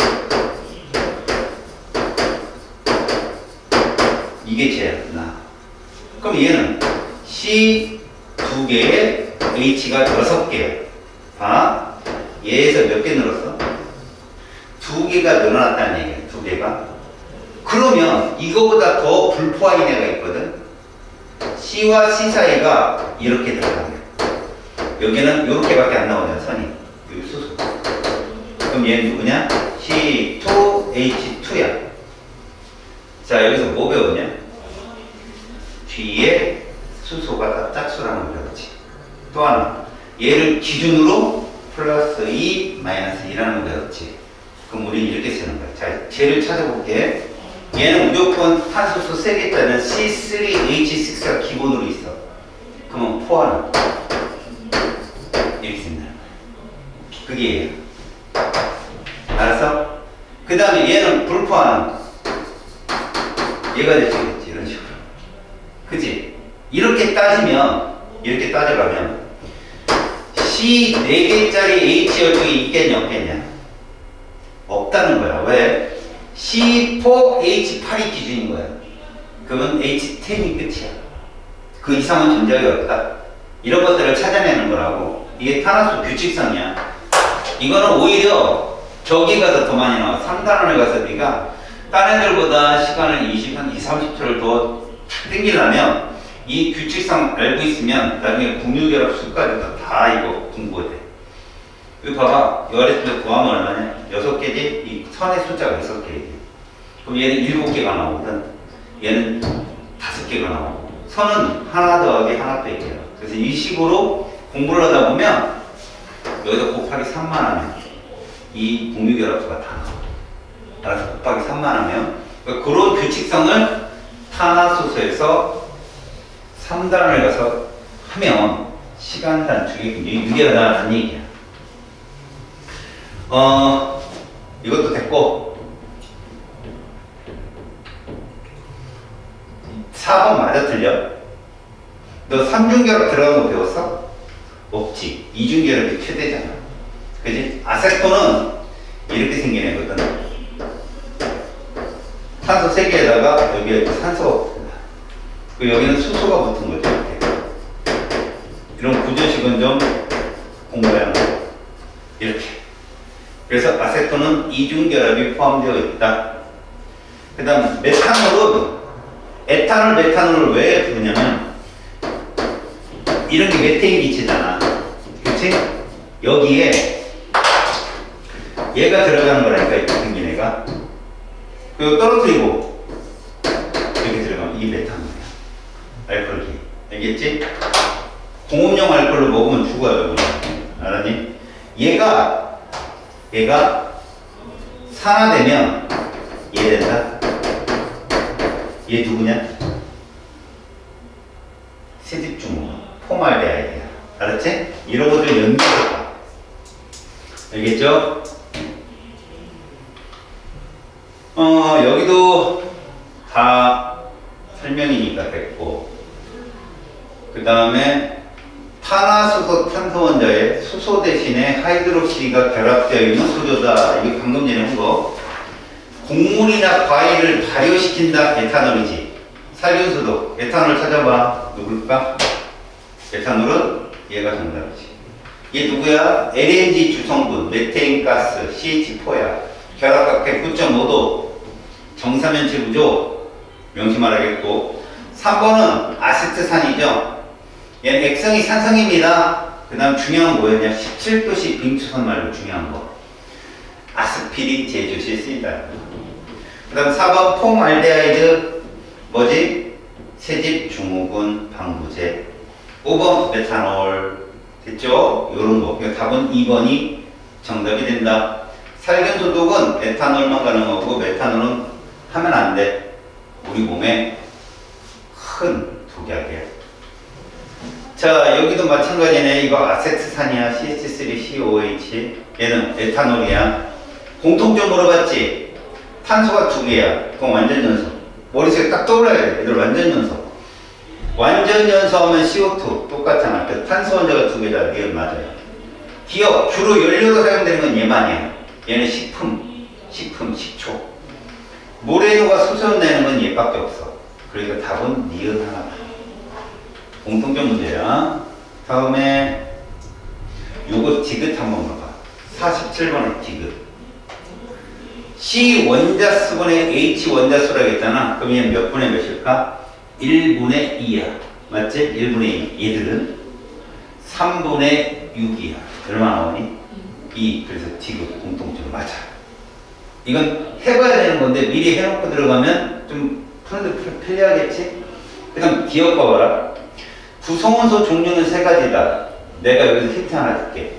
이게 쟤야. 그럼 얘는 C 2개에 H가 6개야. 봐. 얘에서 몇 개 늘었어? 2개가 늘어났다는 얘기야. 2개가. 그러면 이거보다 더 불포화인 애가 있거든. C와 C 사이가 이렇게 들어가는 거야. 여기는 이렇게밖에 안 나오잖아. 선이. 여기 수소. 그럼 얘는 누구냐? C2H2야. 자, 여기서 뭐 배웠냐? 뒤에 수소가 다 짝수라는 걸 배웠지. 또 하나, 얘를 기준으로 플러스 2, 마이너스 2라는 걸 배웠지. 그럼 우리는 이렇게 쓰는 거야. 자, 쟤를 찾아볼게. 얘는 무조건 탄소수 3개짜리는 C3H6가 기본으로 있어. 그러면 포화는 이렇게 쓴다. 그게 얘야. 알았어? 그 다음에 얘는 불포화는 얘가 되겠지. 이런 식으로. 그치? 이렇게 따지면, 이렇게 따져가면 C 4개짜리 H 열중이 있겠냐 없겠냐? 없다는 거야. 왜? C4H8이 기준인 거야. 그러면 H10이 끝이야. 그 이상은 존재가 없다. 이런 것들을 찾아내는 거라고. 이게 탄화수 규칙성이야. 이거는 오히려 저기 가서 더 많이 나와. 3단원에 가서 네가 딴 애들보다 시간을 20한 20, 30초를 더 땡기려면 이 규칙성 알고 있으면 나중에 공유결합 수까지도 다 이거 공부해야 돼. 여기 봐봐. 이 아래쪽에 구하면 얼마냐? 6개지? 이 선의 숫자가 6개지. 그럼 얘는 7개가 나오거든. 얘는 5개가 나오고. 선은 하나 더하기 하나 빼기야. 그래서 이 식으로 공부를 하다 보면 여기다 곱하기 3만 하면 이 공유결합수가 다 나와. 따라서 곱하기 3만 하면 그러니까 그런 규칙성을 탄화수소에서 3단을 가서 하면 시간 단축이 굉장히 유리하다는 얘기야. 이것도 됐고 4번 맞아 틀려? 너 3중결합 들어간 거 배웠어? 없지. 2중결합이 최대잖아. 그지? 아세톤은 이렇게 생긴 애거든. 탄소 3개에다가 여기에 산소가 붙는다. 그리고 여기는 수소가 붙은 거죠. 이렇게. 이런 구조식은 좀 공부해야 한다. 이렇게. 그래서 아세톤은 이중결합이 포함되어 있다. 그 다음 메탄올은 에탄올, 메탄올을 왜 부르냐면 이런 게 메테인 기체잖아. 그치? 여기에 얘가 들어가는 거라니까 이렇게 생긴 애가. 그리고 떨어뜨리고 이렇게 들어가면 이게 메탄올이야. 알코올기. 알겠지? 공업용 알코올을 먹으면 죽어요. 알았니? 얘가 산화되면 얘 된다. 얘 누구냐? 세집중후 포말데하이드야. 알았지? 이런 것들 연결해봐. 알겠죠? 여기도 다 설명이니까 됐고, 그 다음에 탄화수소 탄소 원자에 수소 대신에 하이드록시가 결합되어 있는 소조다. 이게 방금 전에 한 거. 곡물이나 과일을 발효시킨다. 에탄올이지. 살균수도. 에탄올 찾아봐. 누굴까? 에탄올은 얘가 정답이지. 얘 누구야? LNG 주성분, 메테인 가스, CH4야. 결합각해 9.5도. 정사면체 구조. 명심하라겠고. 3번은 아세트산이죠. 얘는 액성이 산성입니다. 그 다음 중요한 뭐였냐? 17도씨 빙추선 말로 중요한 거. 아스피린 제조시에 쓰인다. 그 다음 4번 폼알데하이드 뭐지? 세집 중후군 방부제. 5번 메탄올. 됐죠? 요런 거. 그러니까 답은 2번이 정답이 된다. 살균소독은 에탄올만 가능하고 메탄올은 하면 안 돼. 우리 몸에 큰 독약이야. 자, 여기도 마찬가지네. 이거 아세트산이야. CH3COH. 얘는 에탄올이야. 공통점 물어봤지? 탄소가 2개야. 그럼 완전 연소. 머릿속에 딱 떠올라야 돼. 얘들 완전 연소. 완전 연소하면 CO2 똑같잖아. 그 탄소 원자가 2개다. 이게 맞아요. 기억, 주로 연료로 사용되는 건 얘만이야. 얘는 식품, 식초. 모래노가 수소내는 건 얘밖에 없어. 그러니까 답은 니은 하나다. 공통점 문제야. 다음에 요거 디귿 한번 봐봐. 47번의 디귿. C 원자수분의 H 원자수라고 했잖아. 그럼 얘는 몇 분의 몇일까? 1분의 2야. 맞지? 1분의 2. 얘들은 3분의 6이야. 얼마 나오니? 2. 그래서 디귿 공통점 맞아. 이건 해봐야 되는 건데 미리 해놓고 들어가면 좀 푸는데 편리하겠지? 그 다음 기억 봐봐라. 구성원소 종류는 3가지다. 내가 여기서 힌트 하나 줄게.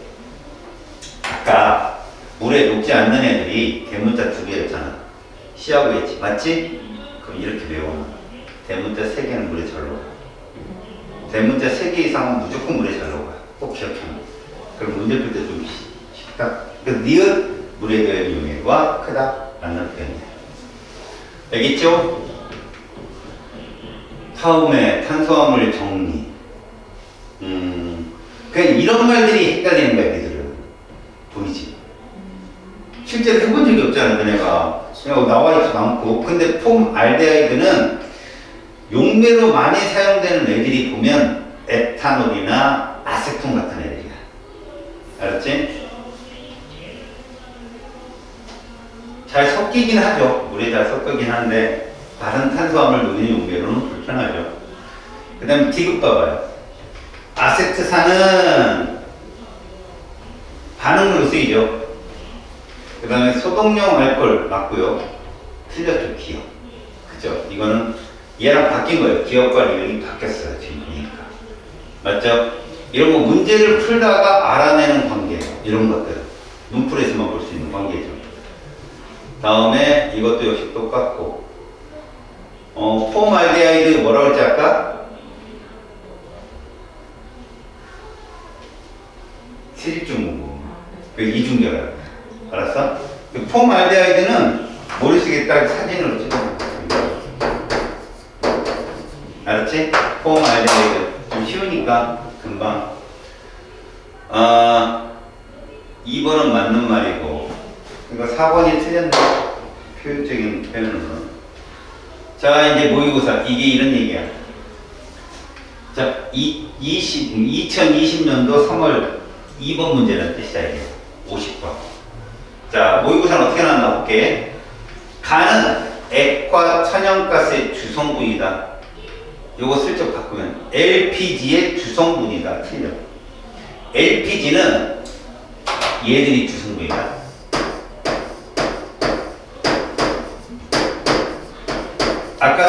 아까 물에 녹지 않는 애들이 대문자 2개였잖아. C하고 H. 맞지? 그럼 이렇게 외워놔. 대문자 3개는 물에 잘 녹아. 대문자 3개 이상은 무조건 물에 잘 녹아. 꼭 기억해놔. 그럼 문제 풀 때 좀 쉽다. 그래서 니은 물에 대한 용해가 크다 라는 표현이야. 알겠죠? 다음에 탄수화물 정리. 그냥 이런 말들이 헷갈리는 거야, 니들은. 보이지? 실제로 해본 적이 없잖아, 너네가. 그냥 나와 있지도 않고. 근데 폼알데하이드는 용매로 많이 사용되는 애들이 보면 에탄올이나 아세톤 같은 애들이야. 알았지? 잘 섞이긴 하죠. 물에 잘 섞이긴 한데 다른 탄수화물 녹이는 용매로는 불편하죠. 그 다음에 디귿 봐봐요. 아세트산은 반응으로 쓰이죠. 그 다음에 소독용 알코올 맞고요. 틀렸죠. 기억. 그죠? 이거는 얘랑 바뀐 거예요. 기억과 리을이 바뀌었어요. 지금 보니까. 맞죠? 이런 거 문제를 풀다가 알아내는 관계. 이런 것들. 눈풀에서만 볼 수 있는 관계죠. 다음에 이것도 역시 똑같고. 폼알데하이드 뭐라고 했지 아까? 세집중후군. 그 이중결합. 알았어? 그 폼알데하이드는 머릿속에 딱 사진으로 찍어. 알았지? 폼알데하이드. 좀 쉬우니까 금방. 2번은 맞는 말이고. 그러니까 4번이 틀렸네. 표현적인 표현으로. 자, 이제 모의고사. 이게 이런 얘기야. 자, 2020년도 3월 2번 문제는 뜻이야, 이게. 50번. 자, 모의고사는 어떻게 나왔나 볼게. 간은 액화 천연가스의 주성분이다. 요거 슬쩍 바꾸면 LPG의 주성분이다. 틀려. LPG는 얘들이 주성분이다.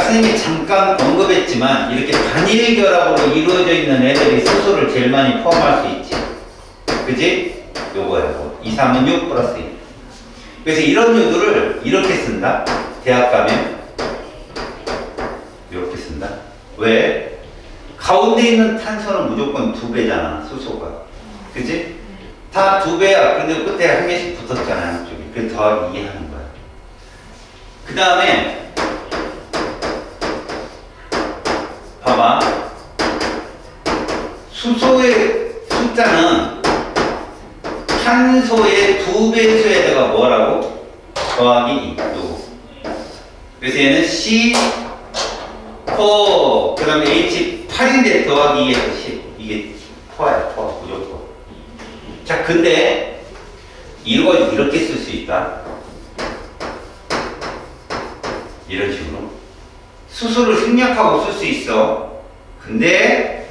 선생님이 잠깐 언급했지만 이렇게 단일 결합으로 이루어져 있는 애들이 수소를 제일 많이 포함할 수 있지. 그지? 요거야. 2, 3은 6 플러스 1. 그래서 이런 요도를 이렇게 쓴다. 대학 가면 이렇게 쓴다. 왜? 가운데 있는 탄소는 무조건 2배잖아. 수소가. 그지? 다 2배야. 근데 끝에 한 개씩 붙었잖아. 한쪽에. 그래서 더하기 2 하는 거야. 그 다음에 봐봐. 수소의 숫자는 탄소의 2배수에다가 뭐라고? 더하기 2. 그래서 얘는 C4, 그 다음에 H8인데 더하기 2에서 10. 이게 포야, 포, 무조건. 자, 근데 이걸 이렇게 쓸 수 있다. 이런 식으로. 수소를 생략하고 쓸 수 있어. 근데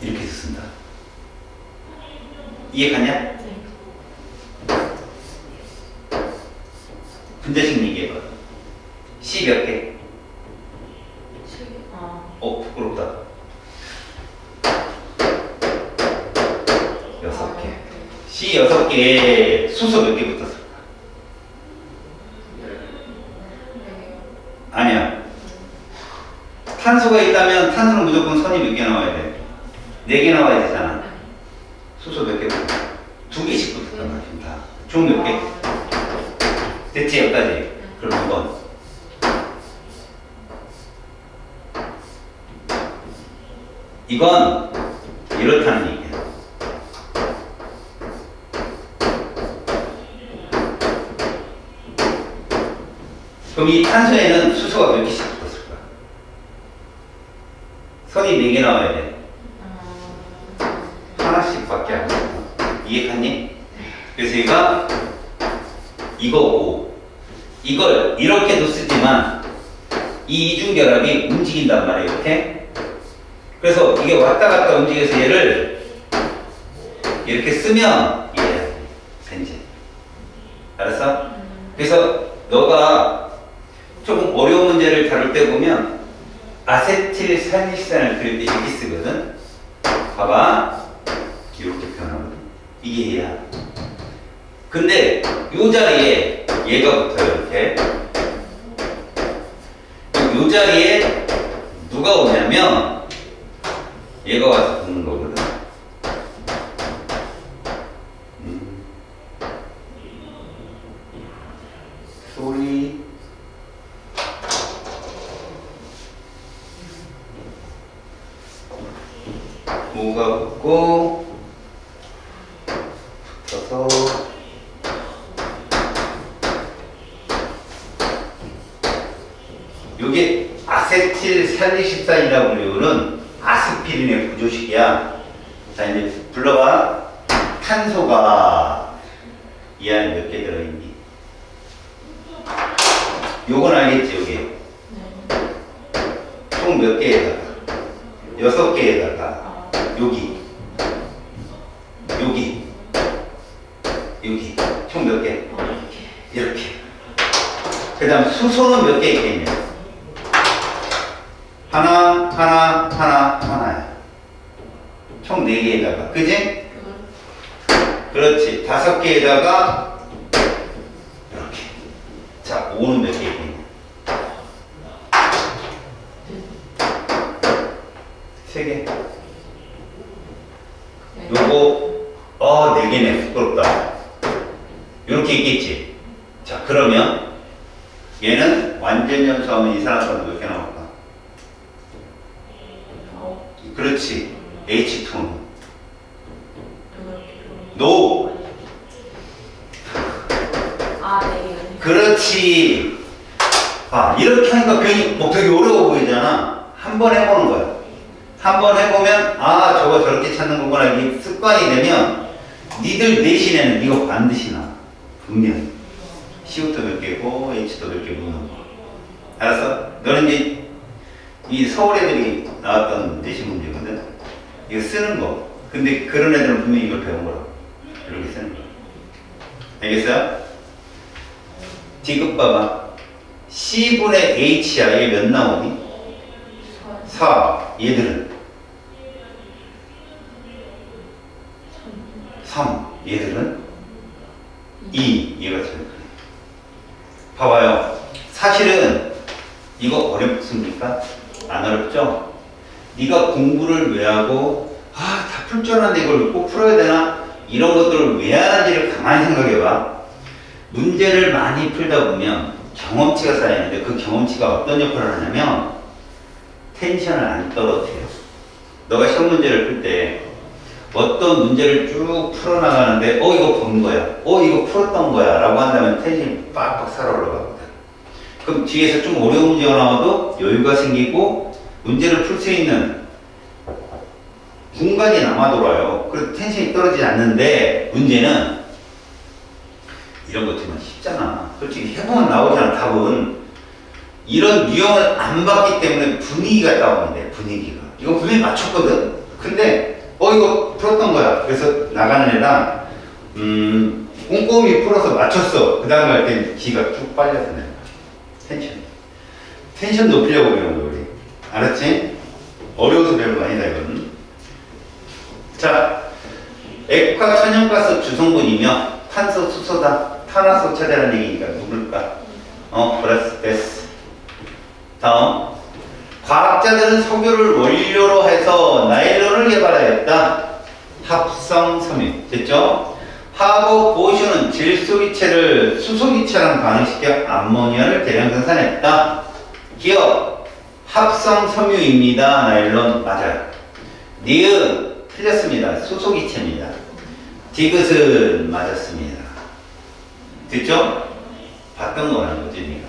이렇게 쓴다. 이해 가냐? 네. 분자식 얘기해봐. C 몇 개? 부끄럽다. 6개. C 6개에 수소 몇 개 붙었을까? 아니야. 탄소가 있다면 탄소는 무조건 선이 몇 개 나와야 돼? 4개 나와야 되잖아. 수소 몇 개 붙어? 2개씩 붙었단 말이야. 다. 총 몇 개? 됐지? 여기까지. 그럼 이건 이건 이렇다는 얘기야. 그럼 이 탄소에는 수소가 몇 개씩 붙었을까? 선이 4개 나와야 돼. 하나씩 밖에 안 돼. 이해 갔니? 그래서 얘가 이거고, 이걸 이렇게도 쓰지만 이 이중결합이 움직인단 말이에요. 이렇게. 그래서 이게 왔다 갔다 움직여서 얘를 이렇게 쓰면 이게 벤젠. 알았어? 그래서 너가 조금 어려운 문제를 다룰 때 보면 아세틸 살리산을 그릴 때 이렇게 쓰거든. 봐봐. 이렇게 표현하거든. 이게 얘야. 근데 요 자리에 얘가 붙어요. 이렇게. 요 자리에 누가 오냐면 얘가 와서 붙는 거거든. 소리. 뭐가 붙고 붙어서 요게 아세틸 살리십산이라고 불리우는 아스피린의 구조식이야. 자, 이제 불러봐. 탄소가 이 안에 몇 개 들어있니? 요건 알겠지, 여기? 총 몇 개에다가? 6개에다가 여기 총 몇 개? 이렇게. 그 다음 수소는 몇 개 있겠냐? 하나야. 총 4개에다가. 그지? 그렇지. 5개에다가 이렇게. 자, 5는 몇 개 있겠냐? 3개. 요거 4개네. 부끄럽다. 이렇게 있겠지. 자, 그러면 얘는 완전 연소하면 이산화탄소 몇 개 나올까? 그렇지. H2는 NO. 그렇지. 이렇게 하니까 괜히 되게 어려워 보이잖아. 한번 해보는 거야. 한번 해보면 저거 저렇게 찾는 거구나. 이게 습관이 되면 니들 내신에는 이거 반드시 나. 분명히. C부터 몇 개고 H도 몇 개 묻는 거. 알았어? 너는 이제 이 서울 애들이 나왔던 내신 문제거든. 이거 쓰는 거. 근데 그런 애들은 분명히 이걸 배운 거라고. 이렇게 쓰는 거. 알겠어요? 디귿 봐봐. C분의 H야. 얘 몇 나오니? 4. 얘들은 3. 얘들은 2. 얘가 제일 크네. 봐봐요. 사실은 이거 어렵습니까? 안 어렵죠? 네가 공부를 왜 하고 다 풀 줄 알았는데 이걸 꼭 풀어야 되나? 이런 것들을 왜 하는지를 가만히 생각해봐. 문제를 많이 풀다 보면 경험치가 쌓이는데 그 경험치가 어떤 역할을 하냐면 텐션을 안 떨어뜨려. 너가 시험 문제를 풀 때 어떤 문제를 쭉 풀어나가는데 이거 본 거야. 이거 풀었던 거야 라고 한다면 텐션이 빡빡 살아 올라가거든. 그럼 뒤에서 좀 어려운 문제가 나와도 여유가 생기고 문제를 풀 수 있는 공간이 남아 돌아요. 그래서 텐션이 떨어지지 않는데 문제는 이런 것 정말 쉽잖아. 솔직히 해보면 나오잖아. 답은 이런 유형을 안 봤기 때문에 분위기가 다운돼. 분위기가 이거 분명히 맞췄거든. 근데 이거 풀었던 거야. 그래서 나가는 애랑 꼼꼼히 풀어서 맞췄어. 그 다음에 할 때 기가 쭉 빨려서 내는 거야. 텐션 높이려고 배우는 거 우리. 알았지? 어려워서 배우는 거 아니다 이건. 자, 액화 천연가스 주성분이며 탄소 수소다. 탄화수 차대라는 얘기니까 누굴까? 플러스 됐어. 다음, 과학자들은 석유를 원료로 해서 나일론을 개발하였다. 합성 섬유. 됐죠? 하버 보슈는 질소기체를 수소기체랑 반응시켜 암모니아를 대량 생산했다. 기억, 합성 섬유입니다. 나일론 맞아요. 니은 틀렸습니다. 수소기체입니다. 디귿은 맞았습니다. 됐죠? 봤던 거라는 거지, 니가.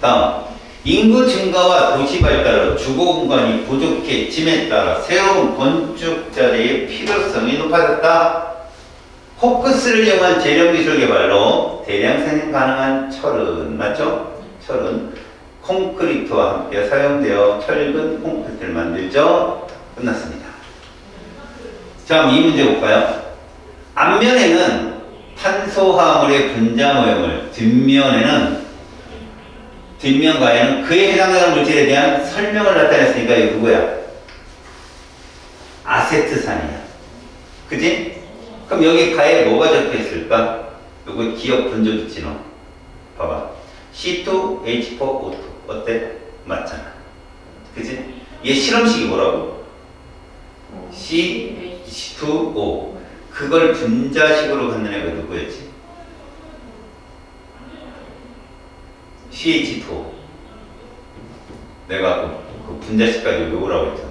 다음, 인구 증가와 도시 발달로 주거 공간이 부족해짐에 따라 새로운 건축 자재의 필요성이 높아졌다. 코크스를 이용한 재련 기술 개발로 대량 생산 가능한 철은, 맞죠? 철은 콘크리트와 함께 사용되어 철근 콘크리트를 만들죠. 끝났습니다. 자, 그럼 이 문제 볼까요? 앞면에는 탄소화물의 분자 모형을, 뒷면가에는 그에 해당하는 물질에 대한 설명을 나타냈으니까 이거 누구야? 아세트산이야. 그지? 그럼 여기 가에 뭐가 적혀 있을까? 요거 기억 분조지치 너. 봐봐. C2H4O2. 어때? 맞잖아. 그지? 얘 실험식이 뭐라고? C2O. 그걸 분자식으로 갖는 애가 누구였지? CH2O. 내가 그 분자식까지 외우라고 했잖아.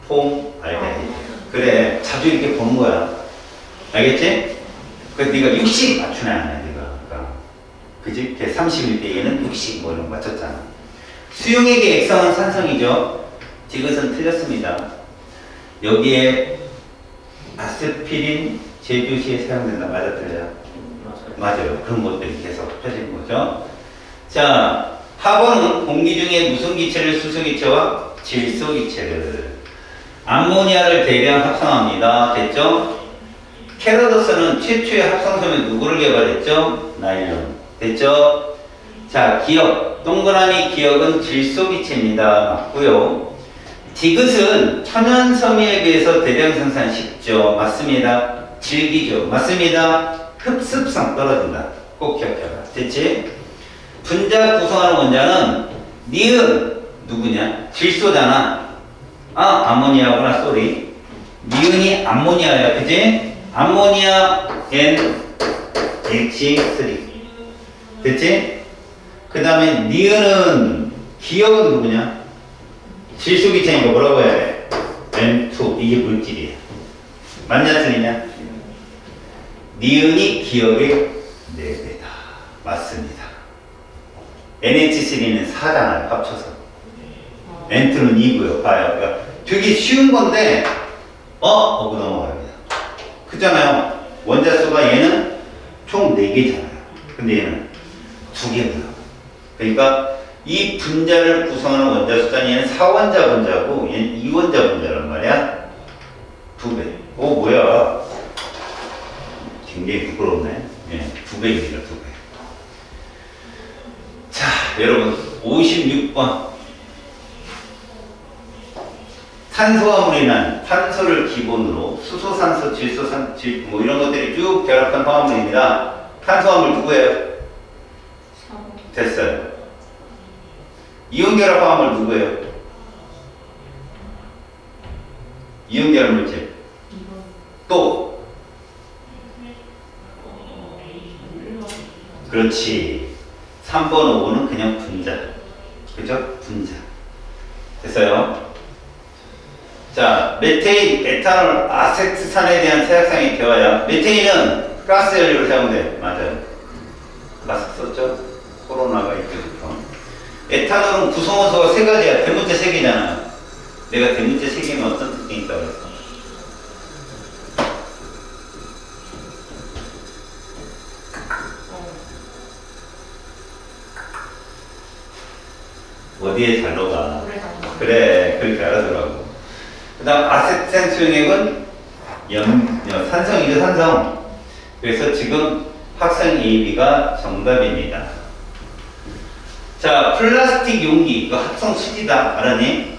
폼 알데히드. 그래, 자주 이렇게 보는 거야. 알겠지? 그래서 네가 60 맞추나 안 해, 네가. 그러니까. 그지? 31대 얘는 60 뭐 이런 거 맞췄잖아. 수용액의 액성은 산성이죠. 디귿은 틀렸습니다. 여기에 아스피린 제조시에 사용된다. 맞아, 틀려? 맞아요. 그런 것들이 계속 펴진 거죠. 자, 하버는 공기 중에 무슨 기체를 수소기체와 질소기체를 암모니아를 대량 합성합니다. 됐죠? 캐러더스는 최초의 합성섬유 누구를 개발했죠? 나일론. 됐죠? 자, 기억. 동그라미 기억은 질소기체입니다. 맞고요. 디귿은 천연섬유에 비해서 대량 생산 쉽죠. 맞습니다. 질기죠. 맞습니다. 흡습성 떨어진다. 꼭 기억해봐. 됐지? 분자 구성하는 원자는 니은 누구냐? 질소잖아. 암모니아구나. 쏘리. 니은이 암모니아야. 그치? 암모니아 NH3. 됐지? 그 다음에 니은은 기억은 누구냐? 질소기체니까 뭐라고 해야 돼? N2. 이게 물질이야. 맞냐 틀리냐? 니은이 기억의 4배다. 맞습니다. NH3는 4잖아요. 합쳐서. N2는 2고요. 봐요. 그러니까 되게 쉬운 건데 하고 넘어갑니다. 그잖아요. 원자수가 얘는 총 4개잖아요. 근데 얘는 2개고요. 그러니까 이 분자를 구성하는 원자 수단 얘는 4원자 분자고 얘는 2원자 분자란 말이야. 2배. 뭐야. 굉장히 부끄럽네. 예, 2배입니다. 2배. 여러분 56번 탄소화물이란 탄소를 기본으로 수소, 산소, 질소, 뭐 이런 것들이 쭉 결합한 화합물입니다. 탄소화물 누구예요? 됐어요. 이온결합 화합물 누구예요? 이온결합 물질. 또 그렇지. 3번, 5번은 그냥 분자. 그죠? 분자. 됐어요? 자, 메테인, 에탄올, 아세트산에 대한 세약상이 되어야 메테인은 가스 연료로 사용돼. 맞아요. 가스 썼죠? 코로나가 있기부터. 에탄올은 구성원소가 3가지야. 대문자 3개잖아. 내가 대문자 3개면 어떤 특징이 있다고 그랬어? 어디에 잘 녹아? 그래, 그렇게 알아두라고. 그 다음 아세트산 수용액은 산성이죠, 산성. 그래서 지금 학생 AB가 정답입니다. 자, 플라스틱 용기, 이거 합성 수지다. 알았니?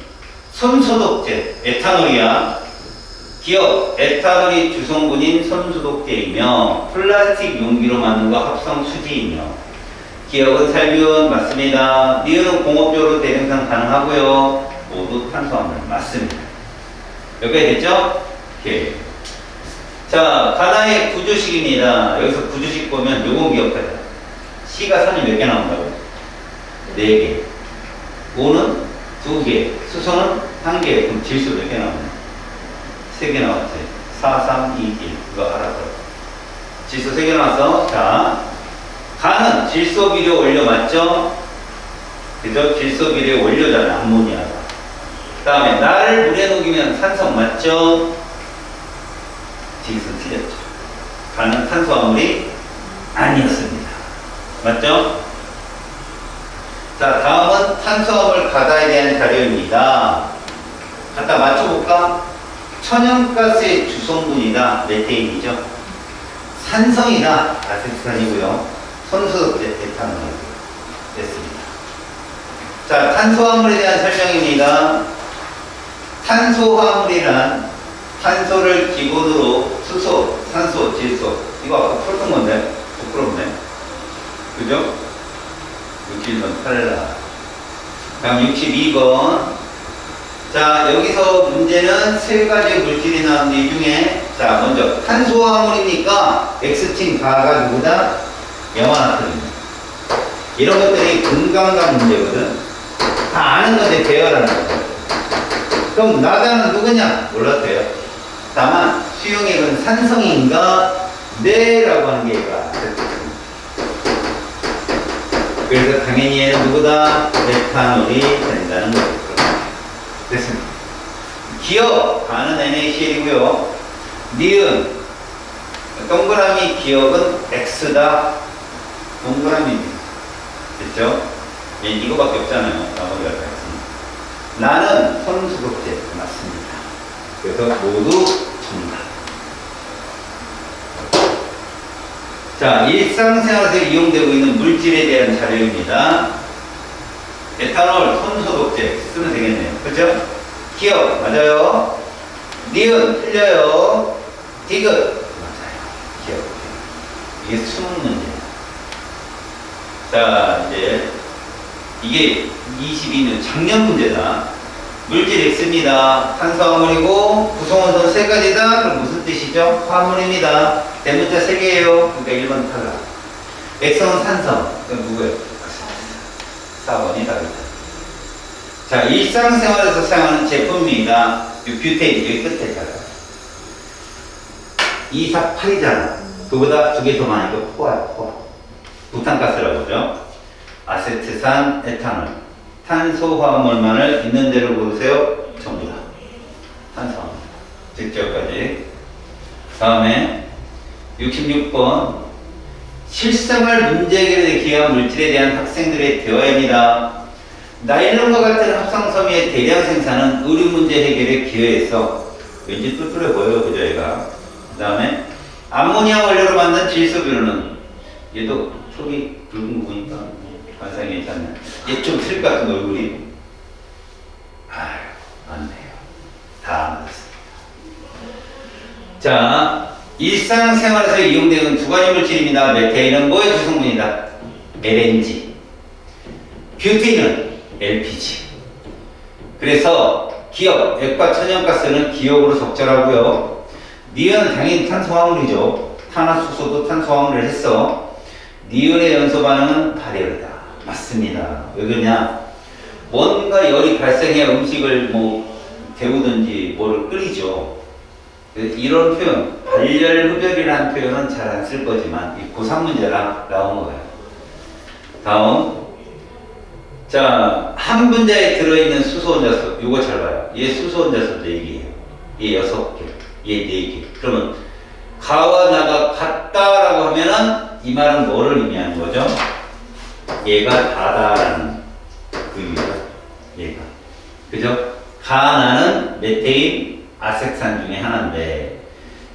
손소독제, 에탄올이야. 기억, 에탄올이 주성분인 손소독제이며 플라스틱 용기로 만든 거 합성 수지이며 기억은 살균 맞습니다. 니은은 공업적으로 대생산 가능하고요. 모두 탄소화물 맞습니다. 여기까지 됐죠? 오케이. 자, 가나의 구조식입니다. 여기서 구조식 보면 요거 기억하자. C가 선이 몇 개 나온다고? 4개. O는 2개. 수소는 1개. 그럼 질소 몇 개 나오냐? 3개 나왔지. 4, 3, 2, 1. 이거 알아둬. 질소 3개 나왔어. 자, 가는 질소 비료 원료 맞죠? 그죠? 질소 비료 원료잖아. 암모니아가. 그 다음에 나를 물에 녹이면 산성 맞죠? 지금 틀렸죠. 가는 탄소화물이 아니었습니다. 맞죠? 자, 다음은 탄소화물 가다에 대한 자료입니다. 갖다 맞춰볼까? 천연가스의 주성분이다. 메테인이죠. 산성이다. 아세트산이고요. 손소독제 에탄올 됐습니다. 자, 탄소화물에 대한 설명입니다. 탄소화물이란 탄소를 기본으로 수소, 산소, 질소 이거 아까 풀었던 건데 부끄럽네. 그죠? 61번 탈락. 다음 62번. 자, 여기서 문제는 3가지 물질이 나오는데 이 중에 자, 먼저 탄소화물이니까 X팀 가가 누구다? 염화나트륨. 이런 것들이 근감각 문제거든. 다 아는 건데 배열하는 거죠. 그럼 나다는 누구냐? 몰라도 돼요. 다만 수용액은 산성인가? 네 라고 하는 게 있다. 그래서 당연히 얘는 누구다? 메탄올이 된다는 거죠. 됐습니다. 기억, 가는 NaCl이고요. 니은, 동그라미 기억은 X다. 동그라미입니다. 됐죠? 이거밖에 없잖아요. 나머지가 다 있습니다. 나는 손소독제 맞습니다. 그래서 모두 정답. 자, 일상생활에서 이용되고 있는 물질에 대한 자료입니다. 에탄올, 손소독제 쓰면 되겠네요. 그렇죠? 기억, 맞아요. 니은, 틀려요. 디귿, 맞아요. 기억. 이게 수능 문제예요. 자, 이제 이게 22년 작년 문제다. 물질 X입니다. 탄소화물이고 구성원소 3가지다. 그럼 무슨 뜻이죠? 화물입니다. 대문자 3개예요. 그러니까 1번 탈락. X는 산성. 그럼 누구예요? 4번이 답이다. 자, 일상생활에서 사용하는 제품입니다. 뷰테인 여기 끝에 있잖아. 248이잖아. 그보다 2개 더 많으니까 포화야, 포화. 부탄가스라고 그러죠. 아세트산, 에탄올, 탄소화물만을 있는 대로 고르세요. 전부 다 탄소화물. 직접까지. 다음에 66번 실생활 문제 해결에 기여한 물질에 대한 학생들의 대화입니다. 나일론과 같은 합성섬유의 대량 생산은 의료 문제 해결에 기여했어. 왠지 뚫뚫해 보여요, 그죠, 얘가. 그 다음에 암모니아 원료로 만든 질소 비료는 얘도 속이 붉은 거 보니까 관상이 괜찮네. 얘 좀 틀 것 같은 얼굴이. 아유, 맞네요. 다 맞았습니다. 자, 일상생활에서 이용되는 두 가지 물질입니다. 메테인은 뭐의 주성분이다? LNG. 뷰테인은 LPG. 그래서 기억, 액과 천연가스는 기억으로 적절하고요. 니은은 당연히 탄소화물이죠. 탄화수소도 탄소화물을 했어. 니은의 연소 반응은 발열이다. 맞습니다. 왜 그러냐? 뭔가 열이 발생해야 음식을 뭐 데우든지 뭐를 끓이죠. 이런 표현, 발열흡열이라는 표현은 잘 안 쓸 거지만 이 고3 문제라 나온 거예요. 다음. 자, 한 분자에 들어있는 수소원자수, 이거 잘 봐요. 얘 수소원자수 4개예요. 얘 6개, 얘 4개. 그러면 가와 나가 같다라고 하면은 이 말은 뭐를 의미하는 거죠? 얘가 다다라는 의미죠. 얘가. 그죠? 가, 나는 메테인, 아색산 중에 하나인데,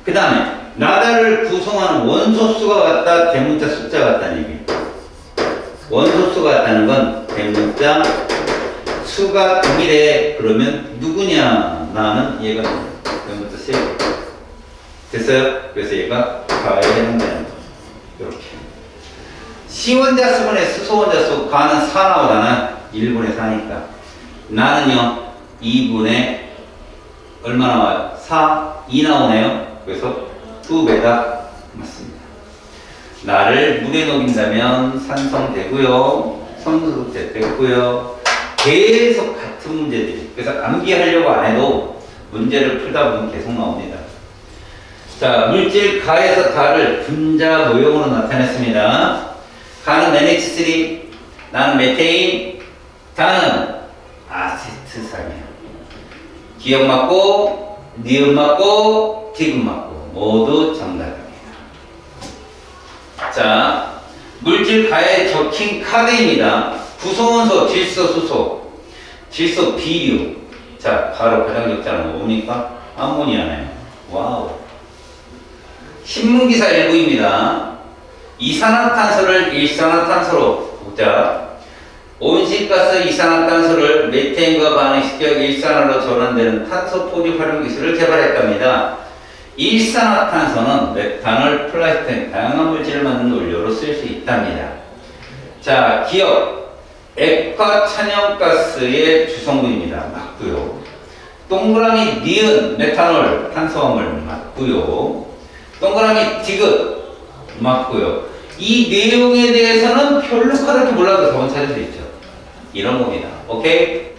그 다음에 나다를 구성하는 원소수가 같다, 대문자 숫자 같다는 얘기예요. 원소수가 같다는 건 대문자 수가 동일해. 그러면 누구냐? 나는 얘가 대문자 3개. 됐어요? 그래서 얘가 가에 해당되는 거. 이렇게. C원자수분의 수소원자수, 가는 4 나오잖아. 1분의 4니까. 나는요, 2분의 얼마 나와요? 4, 2 나오네요. 그래서 2배다. 맞습니다. 나를 물에 녹인다면 산성되고요. 선소득제 됐고요. 계속 같은 문제들이. 그래서 암기하려고 안 해도 문제를 풀다 보면 계속 나옵니다. 자, 물질 가에서 다를 분자 모형으로 나타냈습니다. 가는 NH3, 나는 메테인, 다는 아세트산이에요. 기억 맞고, 니은 맞고, 디귿 맞고 모두 정답입니다. 자, 물질 가에 적힌 카드입니다. 구성원소, 질소, 수소, 질소 비류. 자, 가로 가장 적잖아. 뭡니까? 암모니아네요. 와우. 신문기사 일부입니다. 이산화탄소를 일산화탄소로 보자. 온실가스 이산화탄소를 메테인과 반응시켜 일산화로 전환되는 탄소 포집 활용 기술을 개발했답니다. 일산화탄소는 메탄올, 플라스틱 등 다양한 물질을 만드는 원료로 쓸 수 있답니다. 자, 기억. 액화 천연가스의 주성분입니다. 맞고요. 동그라미 니은, 메탄올, 탄소화물 맞고요. 동그라미 디귿 맞고요. 이 내용에 대해서는 별로 그렇게 몰라도 답은 찾을 수 있죠. 이런 겁니다. 오케이?